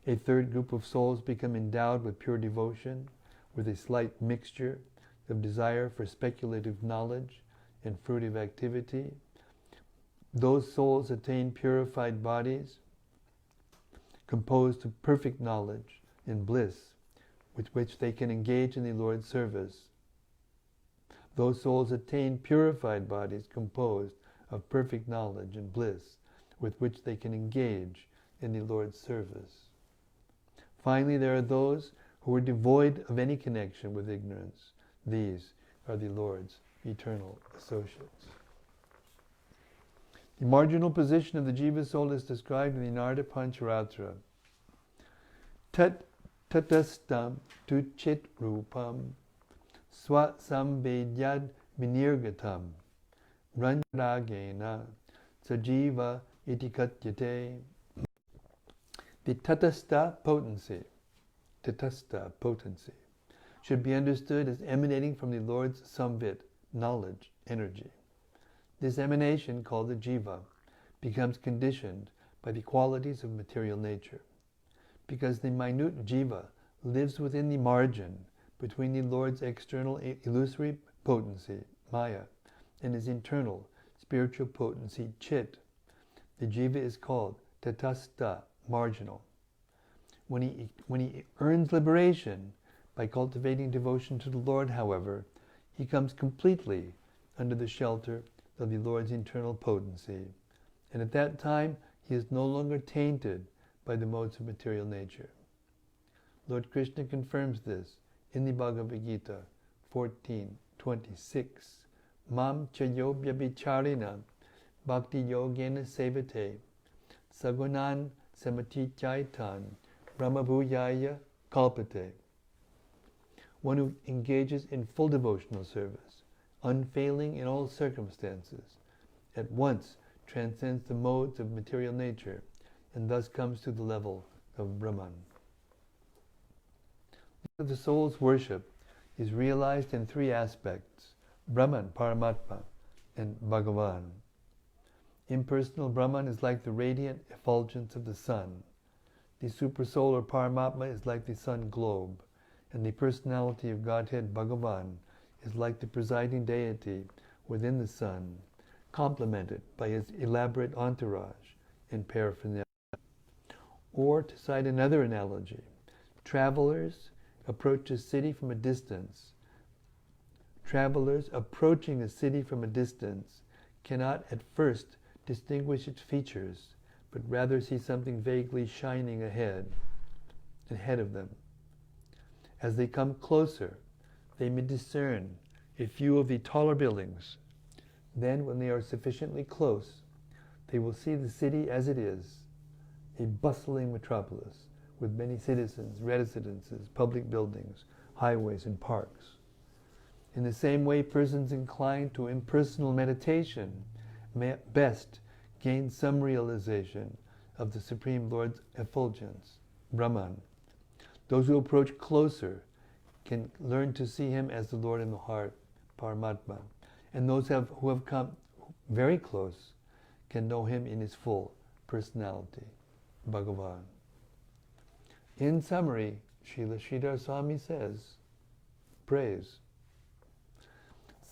A third group of souls become endowed with pure devotion, with a slight mixture of desire for speculative knowledge and fruitive activity. Those souls attain purified bodies, composed of perfect knowledge and bliss, with which they can engage in the Lord's service. Those souls attain purified bodies composed of perfect knowledge and bliss, with which they can engage in the Lord's service. Finally, there are those who are devoid of any connection with ignorance. These are the Lord's eternal associates. The marginal position of the jiva soul is described in the Narada Pancharatra. Tat tatastam tu chit rupam swa samvedyad vinirgatam ranragena sajiva itikatyate. The tatastha potency should be understood as emanating from the Lord's samvit, knowledge, energy. This emanation, called the jiva, becomes conditioned by the qualities of material nature. Because the minute jiva lives within the margin between the Lord's external illusory potency, maya, and his internal spiritual potency, chit, the jiva is called tatastha, marginal. When he earns liberation by cultivating devotion to the Lord, however, he comes completely under the shelter of the Lord's internal potency, and at that time he is no longer tainted by the modes of material nature. Lord Krishna confirms this in the Bhagavad Gita 14:26. Mam chayo vyabhicharina bhakti yogena sevate sagunan samatichaitan brahmabhuyaya kalpate. One who engages in full devotional service, unfailing in all circumstances, at once transcends the modes of material nature and thus comes to the level of Brahman. The soul's worship is realized in three aspects: Brahman, Paramatma, and Bhagavan. Impersonal Brahman is like the radiant effulgence of the sun. The supersoul or Paramatma is like the sun globe, and the personality of Godhead Bhagavan is like the presiding deity within the sun, complemented by his elaborate entourage and paraphernalia. Or, to cite another analogy, travelers approach a city from a distance. Travelers approaching a city from a distance cannot at first distinguish its features, but rather see something vaguely shining ahead of them. As they come closer, they may discern a few of the taller buildings. Then, when they are sufficiently close, they will see the city as it is, a bustling metropolis with many citizens, residences, public buildings, highways, and parks. In the same way, persons inclined to impersonal meditation may at best gain some realization of the Supreme Lord's effulgence, Brahman. Those who approach closer can learn to see him as the Lord in the heart, Paramatma. And those who have come very close can know him in his full personality, Bhagavan. In summary, Srila Sridhar Swami says, praise.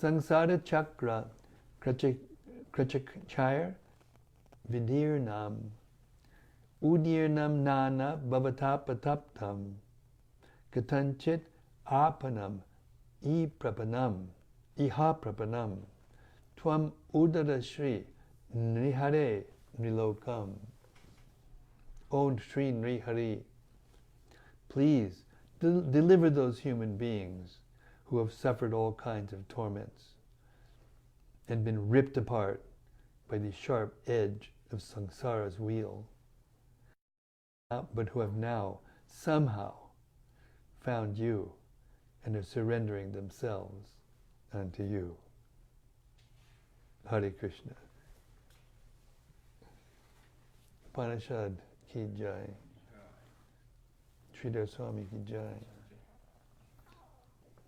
Sangsara chakra krachakchayar vidirnam udirnam nana bhavatapataptam katanchit apanam ihaprapanam tvam udara shri nrihare nrilokam. O Sri Nrihari, please deliver those human beings who have suffered all kinds of torments and been ripped apart by the sharp edge of samsara's wheel, but who have now somehow found you and are surrendering themselves unto you. Hare Krishna. Upanishad ki jai. Sridhar Swami ki jai.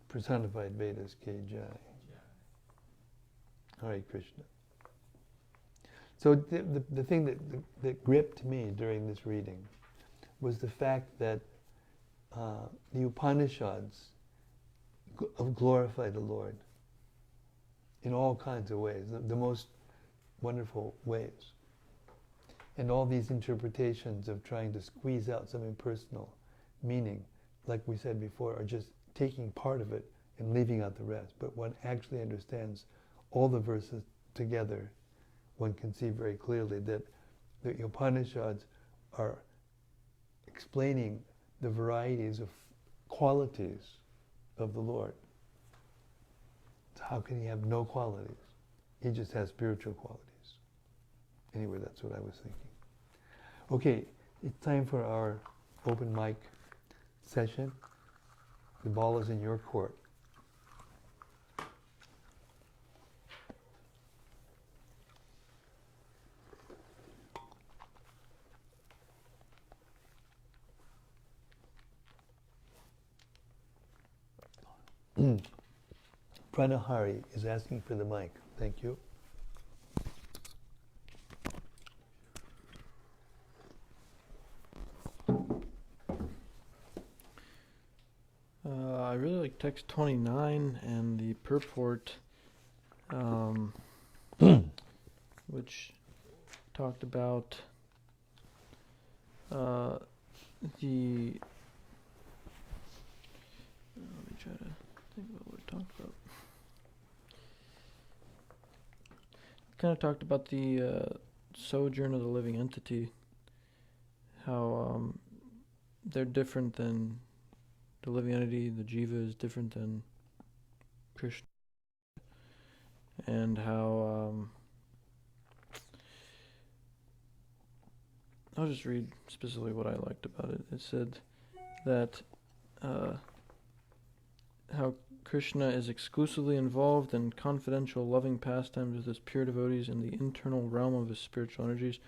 Personified Vedas ki jai. Hare Krishna. So the thing that gripped me during this reading was the fact that the Upanishads glorify the Lord in all kinds of ways, the most wonderful ways. And all these interpretations of trying to squeeze out some impersonal meaning, like we said before, are just taking part of it and leaving out the rest. But one actually understands all the verses together. One can see very clearly that the Upanishads are explaining the varieties of qualities of the Lord. So how can he have no qualities? He just has spiritual qualities. Anyway, that's what I was thinking. Okay, it's time for our open mic session. The ball is in your court. Pranahari is asking for the mic. Thank you. I really like text 29 and the purport, which talked about let me try to think about what it talked about. Kind of talked about the sojourn of the living entity, how they're different than the living entity, the jiva is different than Krishna, and how I'll just read specifically what I liked about it. It said that how Krishna is exclusively involved in confidential loving pastimes with his pure devotees in the internal realm of his spiritual energies.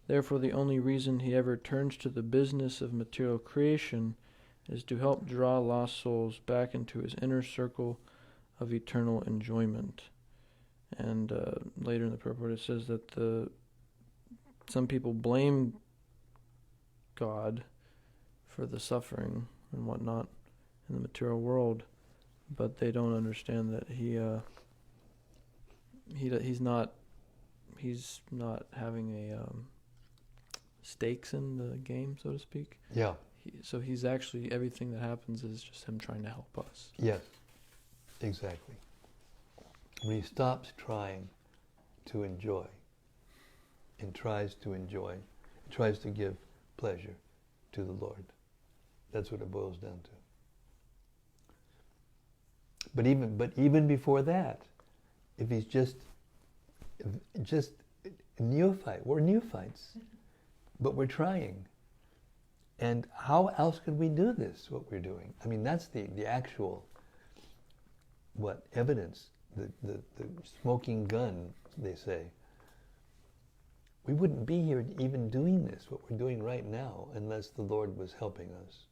Therefore, the only reason he ever turns to the business of material creation is to help draw lost souls back into his inner circle of eternal enjoyment. And later in the purport it says that some people blame God for the suffering and whatnot, in the material world, but they don't understand that he's not having a stakes in the game, so to speak. Yeah. So he's actually, everything that happens is just him trying to help us. Yes, exactly. When he stops trying to enjoy and tries to enjoy, tries to give pleasure to the Lord, that's what it boils down to. But even before that, if he's just neophyte, we're neophytes, but we're trying. And how else could we do this, what we're doing? I mean, that's the actual, evidence, the smoking gun, they say. We wouldn't be here even doing this, what we're doing right now, unless the Lord was helping us.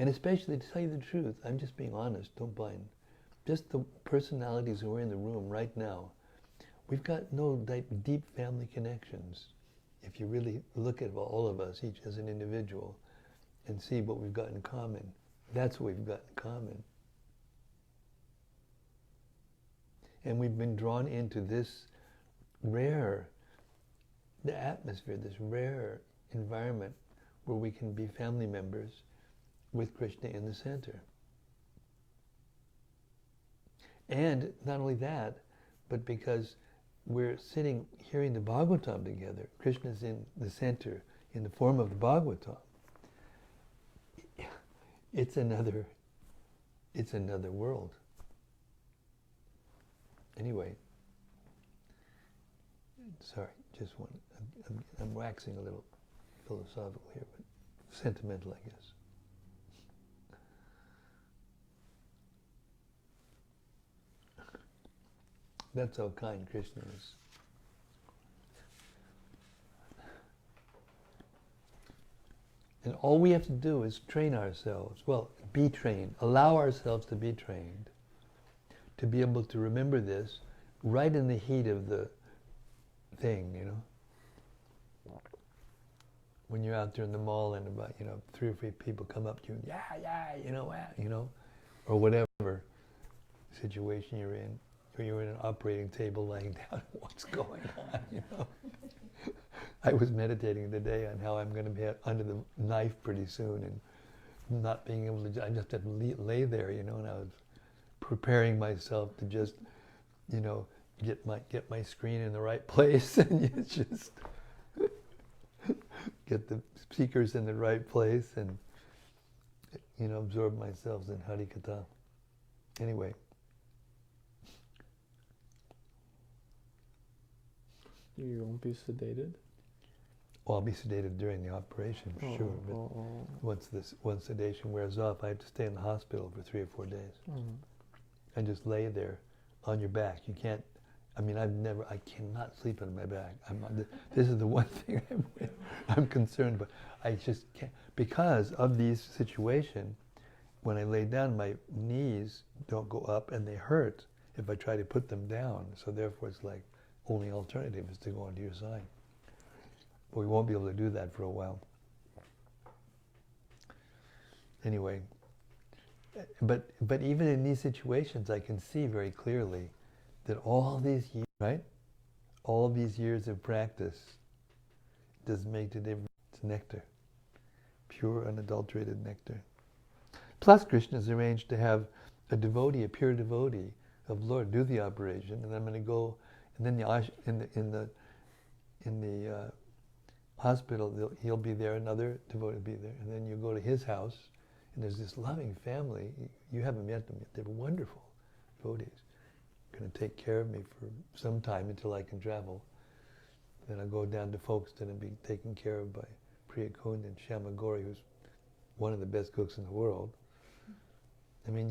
And especially, to tell you the truth, I'm just being honest, don't mind. Just the personalities who are in the room right now, we've got no deep family connections. If you really look at all of us, each as an individual, and see what we've got in common, that's what we've got in common. And we've been drawn into this rare, the atmosphere, this rare environment where we can be family members with Krishna in the center. And not only that, but because we're sitting hearing the Bhagavatam together, Krishna's in the center in the form of the Bhagavatam. It's another world. Anyway, sorry, I'm waxing a little philosophical here, but sentimental, I guess. That's how kind Krishna is. And all we have to do is train ourselves. Well, be trained. Allow ourselves to be trained. To be able to remember this right in the heat of the thing, you know. When you're out there in the mall and about, 3 or 4 people come up to you, yeah, or whatever situation you're in. Or you're in an operating table laying down, what's going on, I was meditating today on how I'm going to be under the knife pretty soon and not being able to, I just had to lay there, and I was preparing myself to just, get my screen in the right place and you just get the speakers in the right place and, absorb myself in Harikatha. Anyway. You won't be sedated? Well, I'll be sedated during the operation, for sure. But once sedation wears off, I have to stay in the hospital for 3 or 4 days. Mm-hmm. And just lay there on your back. You can't, I cannot sleep on my back. This is the one thing I'm concerned about. I just can't, because of these situations, when I lay down, my knees don't go up and they hurt if I try to put them down. So therefore it's like, only alternative is to go onto your side. But we won't be able to do that for a while. Anyway, but even in these situations, I can see very clearly that all these years, right? All these years of practice doesn't make the difference. It's nectar, pure, unadulterated nectar. Plus, Krishna has arranged to have a devotee, a pure devotee of Lord, do the operation, and I'm going to go. And then in the hospital, he'll be there, another devotee will be there, and then you go to his house, and there's this loving family. You haven't met them yet. They're wonderful devotees. Going to take care of me for some time until I can travel. Then I'll go down to Folkestone and be taken care of by Priya Kund and Shama Gauri, who's one of the best cooks in the world. I mean,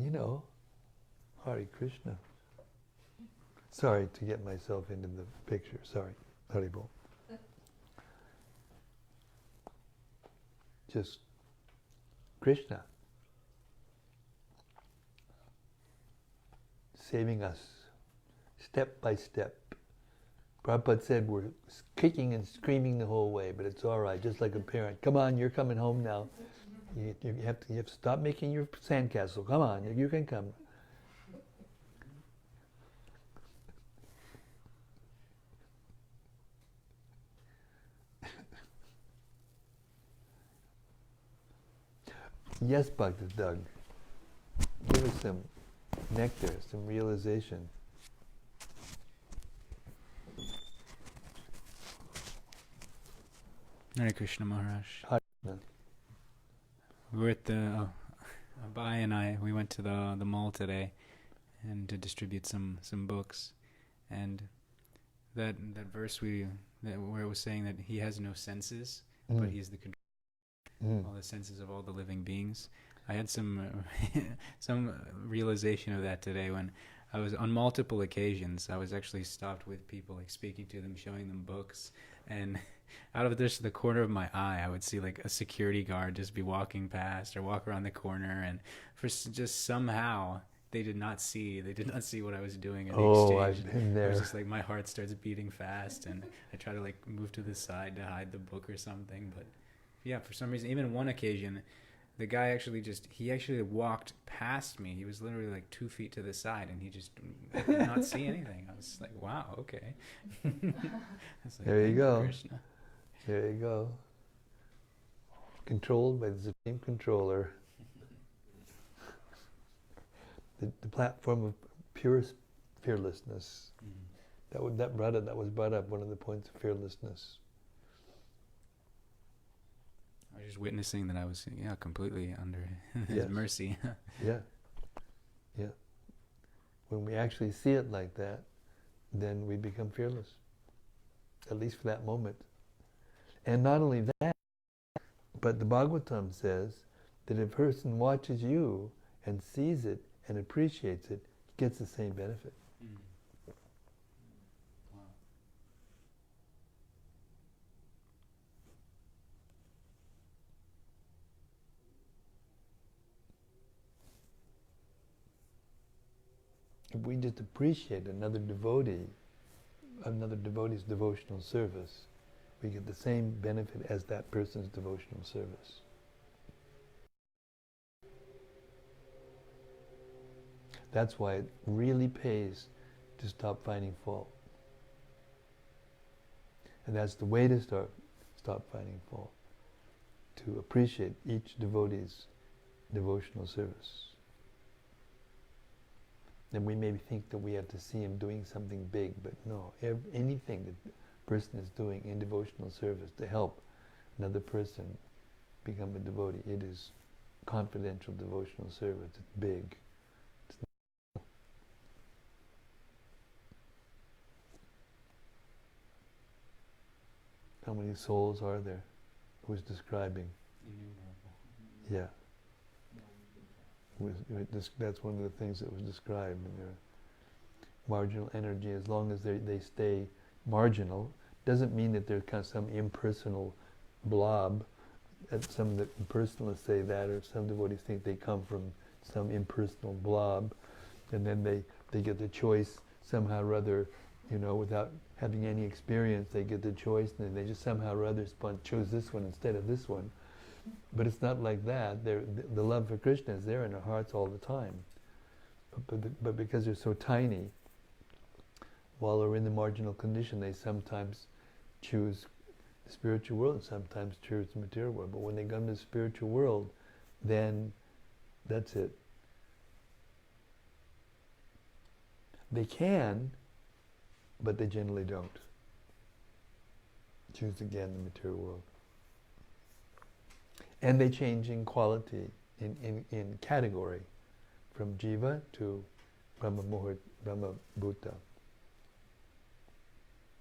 Hare Krishna. Sorry to get myself into the picture. Sorry, Haribol. Just Krishna saving us step by step, Prabhupada said we're kicking and screaming the whole way, but it's all right, just like a parent. Come on, you're coming home now. You have to stop making your sandcastle. Come on, you can come. Yes, Bhakti Doug. Give us some nectar, some realization. Hare Krishna Maharaj. Hare Krishna. We were at the Abai and I. We went to the mall today, and to distribute some books, and that verse where it was saying that he has no senses, but he's the control of all the senses of all the living beings. I had some realization of that today when I was on multiple occasions. I was actually stopped with people, like speaking to them, showing them books, and out of just the corner of my eye, I would see like a security guard just be walking past or walk around the corner, and just somehow they did not see what I was doing in the exchange. I've been there. It was just like my heart starts beating fast, and I try to like move to the side to hide the book or something. But yeah, for some reason, even one occasion, the guy actually walked past me. He was literally like 2 feet to the side, and he just did not see anything. I was like, wow, okay. I was like, there you go. Krishna. There you go. Controlled by the Supreme Controller. The platform of pure fearlessness. Mm-hmm. That was brought up, one of the points of fearlessness. I was just witnessing that I was completely under his mercy. Yeah. When we actually see it like that, then we become fearless. At least for that moment. And not only that, but the Bhagavatam says that if a person watches you and sees it and appreciates it, gets the same benefit. Wow. If we just appreciate another devotee's devotional service, we get the same benefit as that person's devotional service. That's why it really pays to stop finding fault. And that's the way to stop finding fault, to appreciate each devotee's devotional service. And we maybe think that we have to see him doing something big, but no, anything that the person is doing in devotional service to help another person become a devotee, it is confidential devotional service. It's big. How many souls are there? Who's describing? Yeah. That's one of the things that was described in their marginal energy. As long as they stay marginal, doesn't mean that they're kind of some impersonal blob. Some of the impersonalists say that, or some devotees think they come from some impersonal blob, and then they get the choice somehow or other, without having any experience, they get the choice, and then they just somehow or other choose this one instead of this one. But it's not like that. The love for Krishna is there in our hearts all the time. But because they're so tiny, while they're in the marginal condition, they sometimes choose the spiritual world and sometimes choose the material world. But when they come to the spiritual world, then that's it. They can, but they generally don't. Choose again the material world. And they change in quality, in category, from jiva to Brahma Bhuta,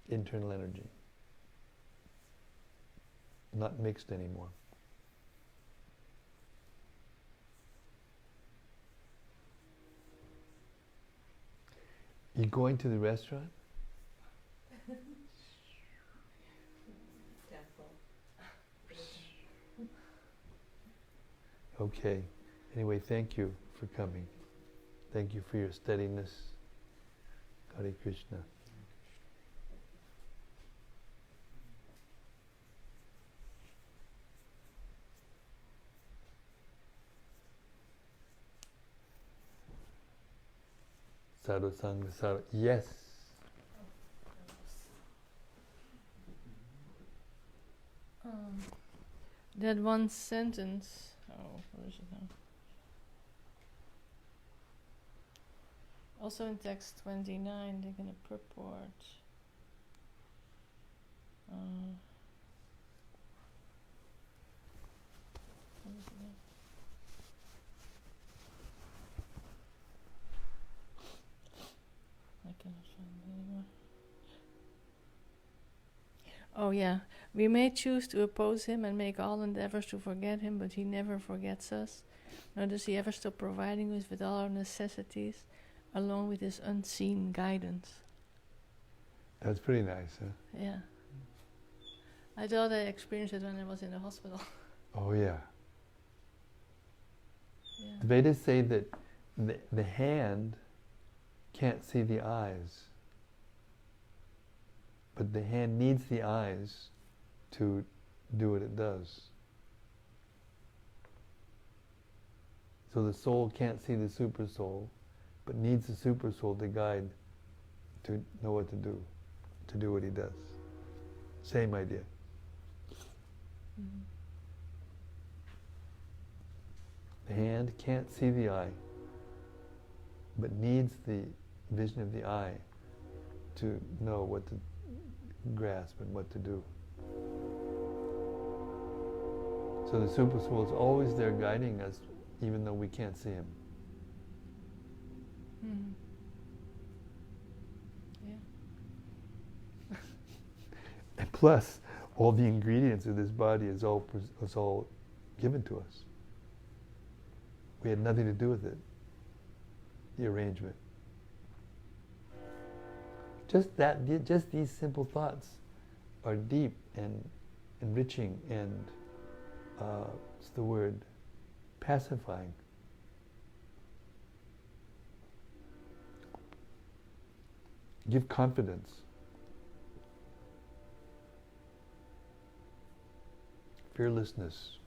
internal energy. Not mixed anymore. You going to the restaurant? Okay. Anyway, thank you for coming. Thank you for your steadiness. Hare Krishna. Sadhu Sangha Sadhu. Yes. That one sentence. Oh, where is it now? Also in text 29, they're going to purport. Where is it now? I cannot find it anymore. Oh yeah, we may choose to oppose him and make all endeavors to forget him, but he never forgets us. Nor does he ever stop providing us with all our necessities, along with his unseen guidance. That's pretty nice, huh? Yeah. I thought I experienced it when I was in the hospital. Oh yeah. Yeah. The Vedas say that the hand can't see the eyes, but the hand needs the eyes to do what it does. So the soul can't see the super soul, but needs the super soul to guide, to know what to do what he does. Same idea. Mm-hmm. The hand can't see the eye, but needs the vision of the eye to know what to grasp and what to do. So the super soul is always there guiding us, even though we can't see him. Mm-hmm. Yeah. And plus, all the ingredients of this body is all given to us. We had nothing to do with it. The arrangement. Just these simple thoughts are deep and enriching and, what's the word, pacifying. Give confidence. Fearlessness.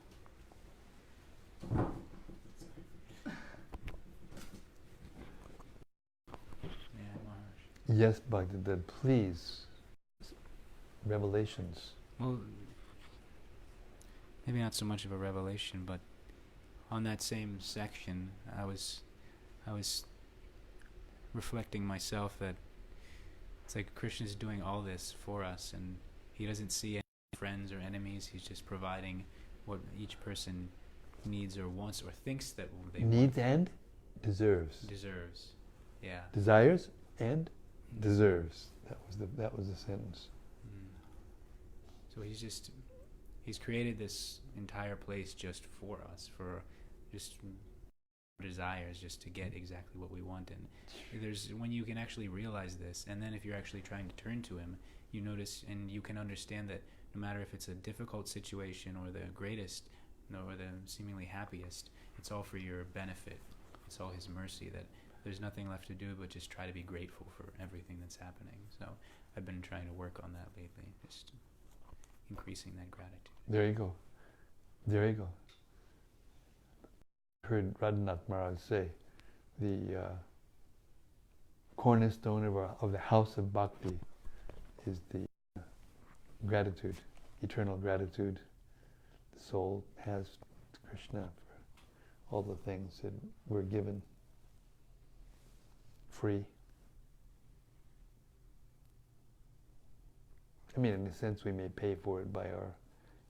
Yes, Bhaktivedanta, please. Revelations. Well, maybe not so much of a revelation, but on that same section, I was reflecting myself that it's like Krishna's doing all this for us, and he doesn't see any friends or enemies. He's just providing what each person needs or wants or thinks that they needs and deserves. Deserves, yeah. Desires and deserves. That was the sentence. So he's created this entire place just for us, for just desires, just to get exactly what we want. And there's when you can actually realize this, and then if you're actually trying to turn to him, you notice and you can understand that no matter if it's a difficult situation or the greatest, or the seemingly happiest, it's all for your benefit. It's all his mercy, that there's nothing left to do but just try to be grateful for everything that's happening. So I've been trying to work on that lately, just increasing that gratitude. There you go. There you go. I heard Radhanath Maharaj say, the cornerstone of the house of bhakti is the gratitude, eternal gratitude the soul has to Krishna for all the things that we're given free. I mean, in a sense, we may pay for it by our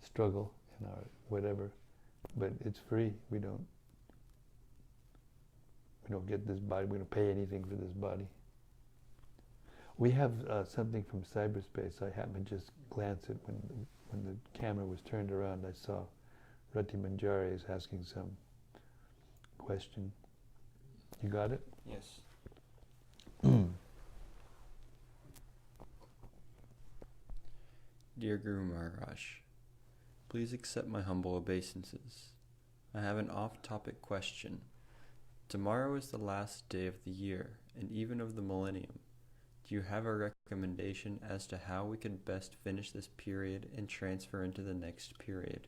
struggle and our whatever, but it's free. We don't get this body. We don't pay anything for this body. We have something from cyberspace. I happened to just glance at when the camera was turned around. I saw Rati Manjari is asking some question. You got it? Yes. Dear Guru Maharaj, please accept my humble obeisances. I have an off-topic question. Tomorrow is the last day of the year, and even of the millennium. Do you have a recommendation as to how we could best finish this period and transfer into the next period?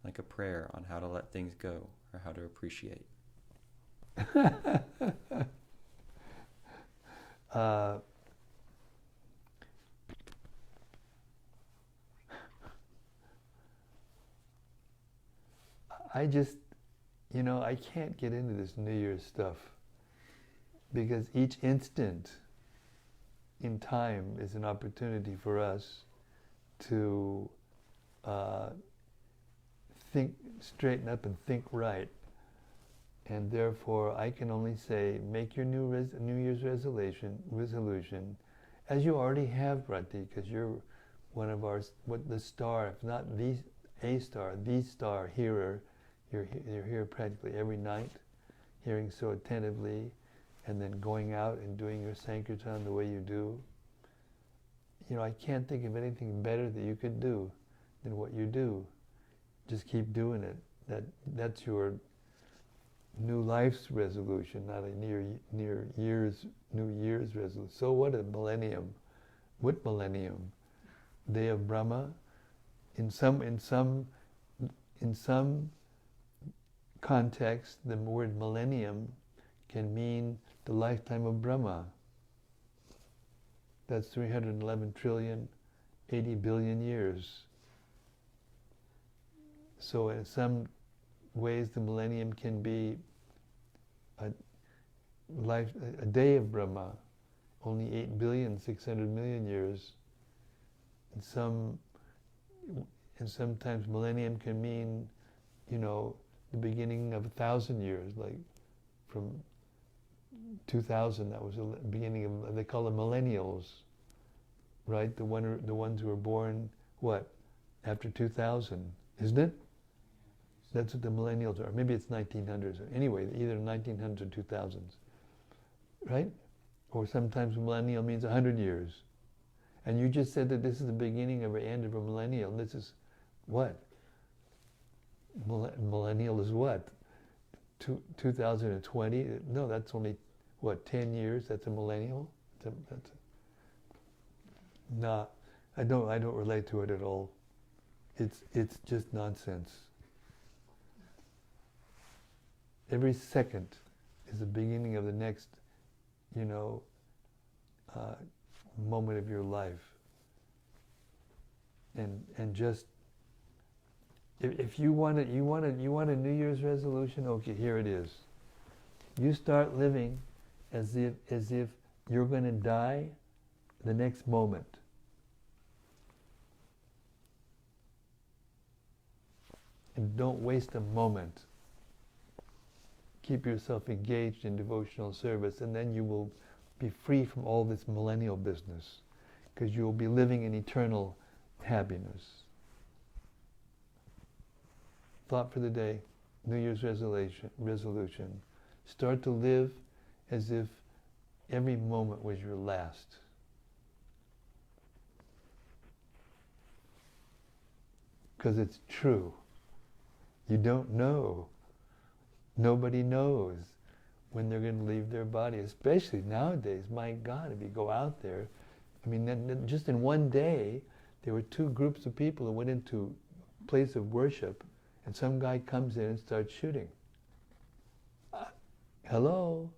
Like a prayer on how to let things go, or how to appreciate. I just, I can't get into this New Year's stuff because each instant in time is an opportunity for us to think, straighten up and think right. And therefore, I can only say, make your New Year's resolution, as you already have, Rati, because you're one of our, the star, if not a star, the star hearer. You're here practically every night, hearing so attentively, and then going out and doing your Sankirtan the way you do. I can't think of anything better that you could do than what you do. Just keep doing it. That's your new life's resolution, not a New Year's resolution. So what a millennium? What millennium? Day of Brahma. In some context, the word millennium can mean the lifetime of Brahma. That's 311 trillion, 80 billion years. So in some ways, the millennium can be a day of Brahma, only 8,600,000,000 years. And sometimes millennium can mean, the beginning of 1,000 years, like from 2000. That was the beginning of. They call them millennials, right? The ones who were born after 2000, isn't it? That's what the millennials are. Maybe it's 1900s. Anyway, either 1900s or 2000s, right? Or sometimes millennial means 100 years. And you just said that this is the beginning of the end of a millennial. This is what? Millennial is what? 2020? No, that's only, 10 years? That's a millennial? Nah, I don't relate to it at all. It's just nonsense. Every second is the beginning of the next, moment of your life. And just, if you want a New Year's resolution, okay, here it is. You start living as if you're going to die the next moment. And don't waste a moment. Keep yourself engaged in devotional service, and then you will be free from all this millennial business, because you will be living in eternal happiness. Thought for the day, New Year's resolution. Start to live as if every moment was your last. Because it's true. You don't know. Nobody knows when they're going to leave their body, especially nowadays. My God, if you go out there, just in one day, there were 2 groups of people who went into a place of worship, and some guy comes in and starts shooting. Hello?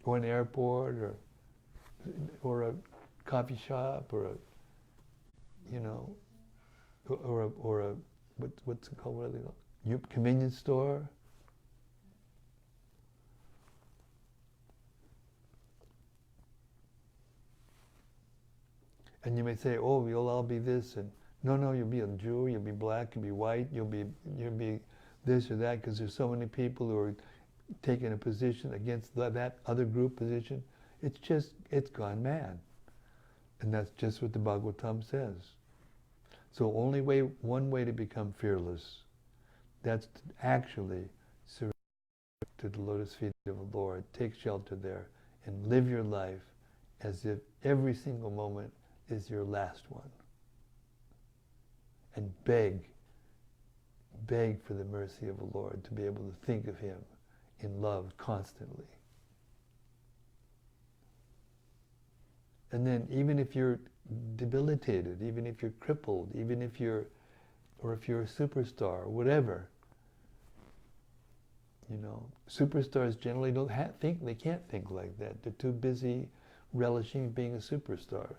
Or an airport, or a coffee shop, or a what's it called? What are they called? Convenience store. And you may say, "Oh, you'll all be this," and no, you'll be a Jew, you'll be black, you'll be white, you'll be this or that, because there's so many people who are taking a position against that other group position. It's gone mad. And that's just what the Bhagavatam says. So one way to become fearless, that's to actually surrender to the lotus feet of the Lord, take shelter there, and live your life as if every single moment is your last one. And beg for the mercy of the Lord to be able to think of Him in love constantly. And then even if you're debilitated, even if you're crippled, even if you're a superstar, whatever, Superstars generally don't think, they can't think like that. They're too busy relishing being a superstar.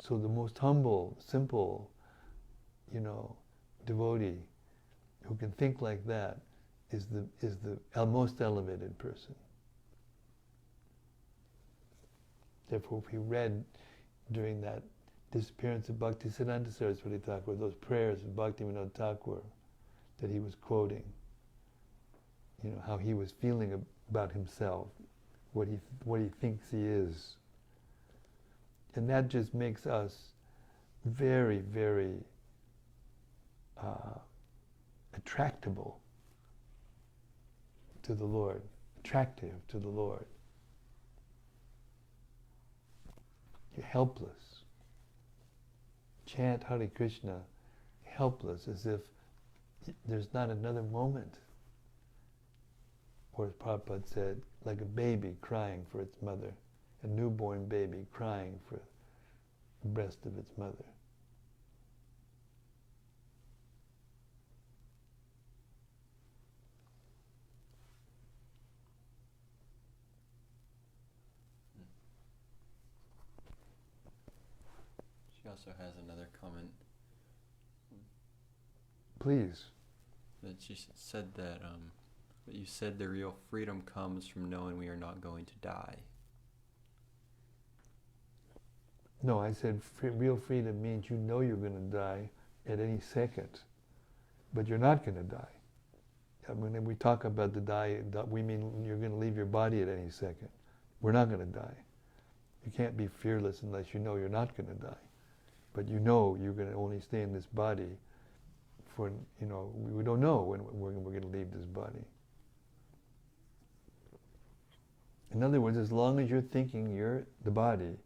So the most humble, simple, devotee who can think like that is the most elevated person. Therefore, if we read during that disappearance of Bhaktisiddhanta Saraswati Thakur, those prayers of Bhaktivinoda Thakur that he was quoting, how he was feeling about himself, what he thinks he is. And that just makes us very, very attractive to the Lord. You're helpless. Chant Hare Krishna, helpless, as if there's not another moment. Or as Prabhupada said, like a baby crying for its mother, a newborn baby crying for the breast of its mother. She also has another comment. Please. That she said that you said the real freedom comes from knowing we are not going to die. No, I said real freedom means you know you're going to die at any second, but you're not going to die. I mean, when we talk about the die, we mean you're going to leave your body at any second. We're not going to die. You can't be fearless unless you know you're not going to die. But you know you're going to only stay in this body for, we don't know when we're going to leave this body. In other words, as long as you're thinking you're the body,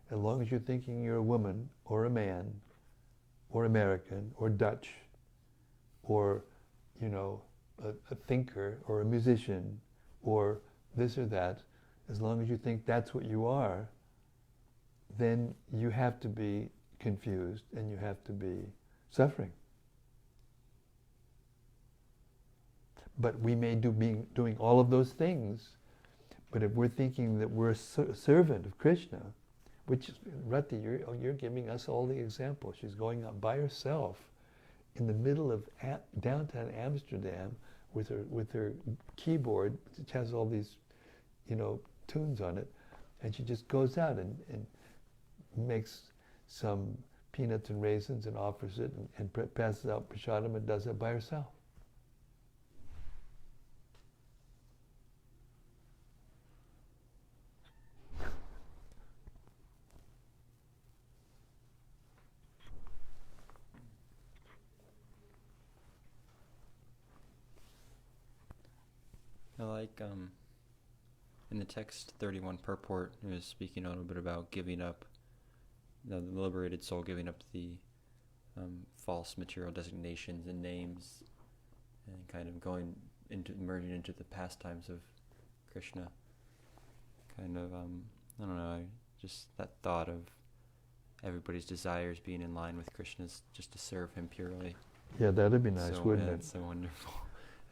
as long as you're thinking you're a woman or a man or American or Dutch or, a thinker or a musician or this or that, as long as you think that's what you are, then you have to be confused and you have to be suffering. But we may be doing all of those things, but if we're thinking that we're a servant of Krishna, which Rati, you're giving us all the examples. She's going out by herself in the middle of downtown Amsterdam with her keyboard, which has all these, tunes on it, and she just goes out and makes some peanuts and raisins and offers it and passes out prasadam and does it by herself. I like, in the text 31 purport, it was speaking a little bit about giving up, the liberated soul giving up the false material designations and names, and kind of merging into the pastimes of Krishna. Kind of, I don't know, just that thought of everybody's desires being in line with Krishna's, just to serve him purely. Yeah, that'd be nice, wouldn't it? It's so wonderful.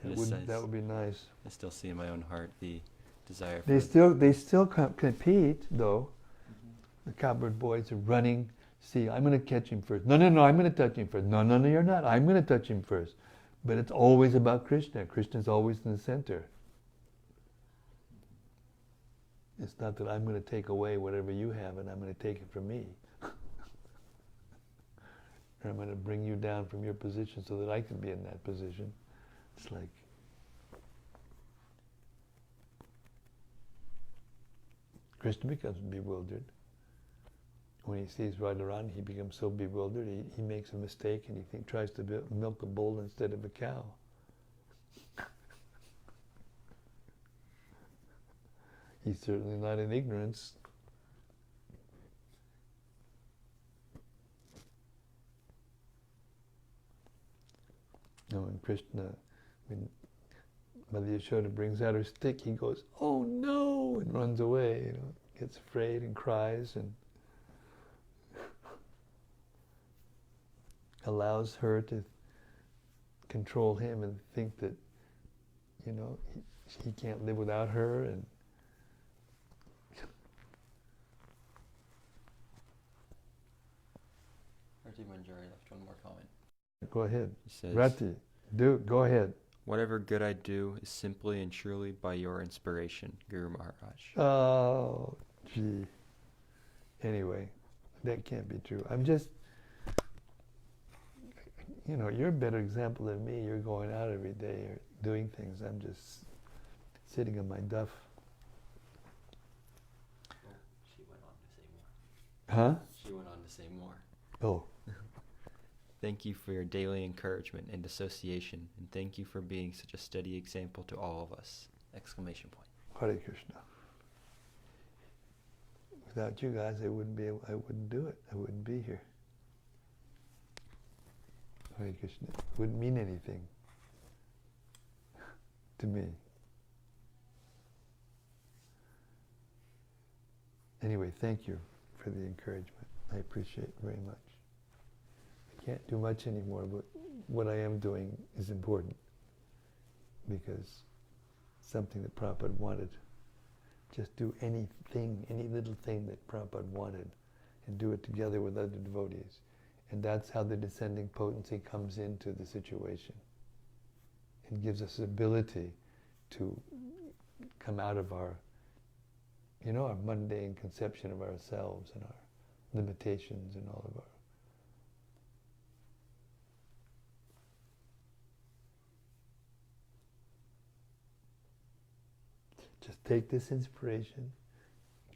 That would be nice. I still see in my own heart the desire for They still compete, though. Mm-hmm. The cowbird boys are running. See, I'm going to catch him first. No, I'm going to touch him first. No, you're not. I'm going to touch him first. But it's always about Krishna. Krishna's always in the center. It's not that I'm going to take away whatever you have and I'm going to take it from me. Or I'm going to bring you down from your position so that I can be in that position. It's like, Krishna becomes bewildered. When he sees Radharani, he becomes so bewildered, he makes a mistake and he tries to milk a bull instead of a cow. He's certainly not in ignorance. No, when when Mother Yashoda brings out her stick, he goes, "Oh no!" and runs away, gets afraid and cries and allows her to control him and think that, you know, he can't live without her. And Rati Manjari left one more comment. go ahead. He says, Rati, go ahead. whatever good I do is simply and truly by your inspiration, Guru Maharaj. Oh, gee. Anyway, that can't be true. I'm just, you know, you're a better example than me. You're going out every day, you're doing things. I'm just sitting in my duff. She went on to say more. Huh? She went on to say more. Oh. Thank you for your daily encouragement and association, and thank you for being such a steady example to all of us! Exclamation point. Hare Krishna. Without you guys, I wouldn't do it. I wouldn't be here. Hare Krishna. It wouldn't mean anything to me. Anyway, thank you for the encouragement. I appreciate it very much. I can't do much anymore, but what I am doing is important because something that Prabhupada wanted. Just do anything, any little thing that Prabhupada wanted, and do it together with other devotees. And that's how the descending potency comes into the situation and gives us the ability to come out of our, you know, our mundane conception of ourselves and our limitations and all of our. Just take this inspiration,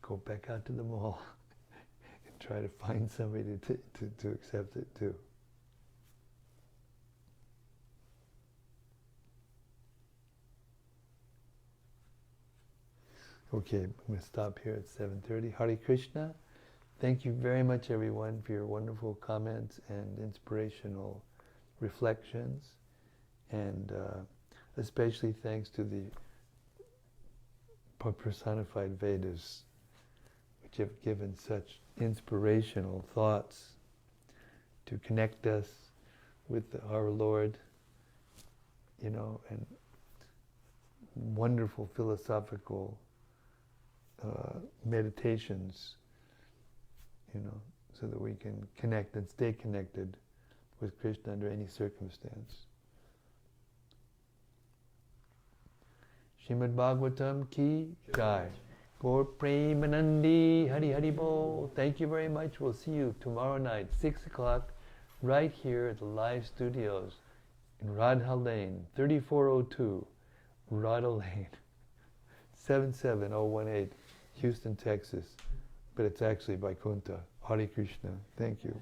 go back out to the mall, and try to find somebody to accept it too. Okay, I'm going to stop here at 7:30. Hare Krishna. Thank you very much, everyone, for your wonderful comments and inspirational reflections. And especially thanks to the Personified Vedas, which have given such inspirational thoughts to connect us with our Lord, you know, and wonderful philosophical meditations, you know, so that we can connect and stay connected with Krishna under any circumstance. Srimad-Bhagavatam ki jai. Gaur Premanandi Hari Hari Bol. Thank you very much. We'll see you tomorrow night, 6 o'clock, right here at the live studios in Radha Lane, 3402 Radha Lane, 77018, Houston, Texas. But it's actually Vaikuntha. Hare Krishna. Thank you.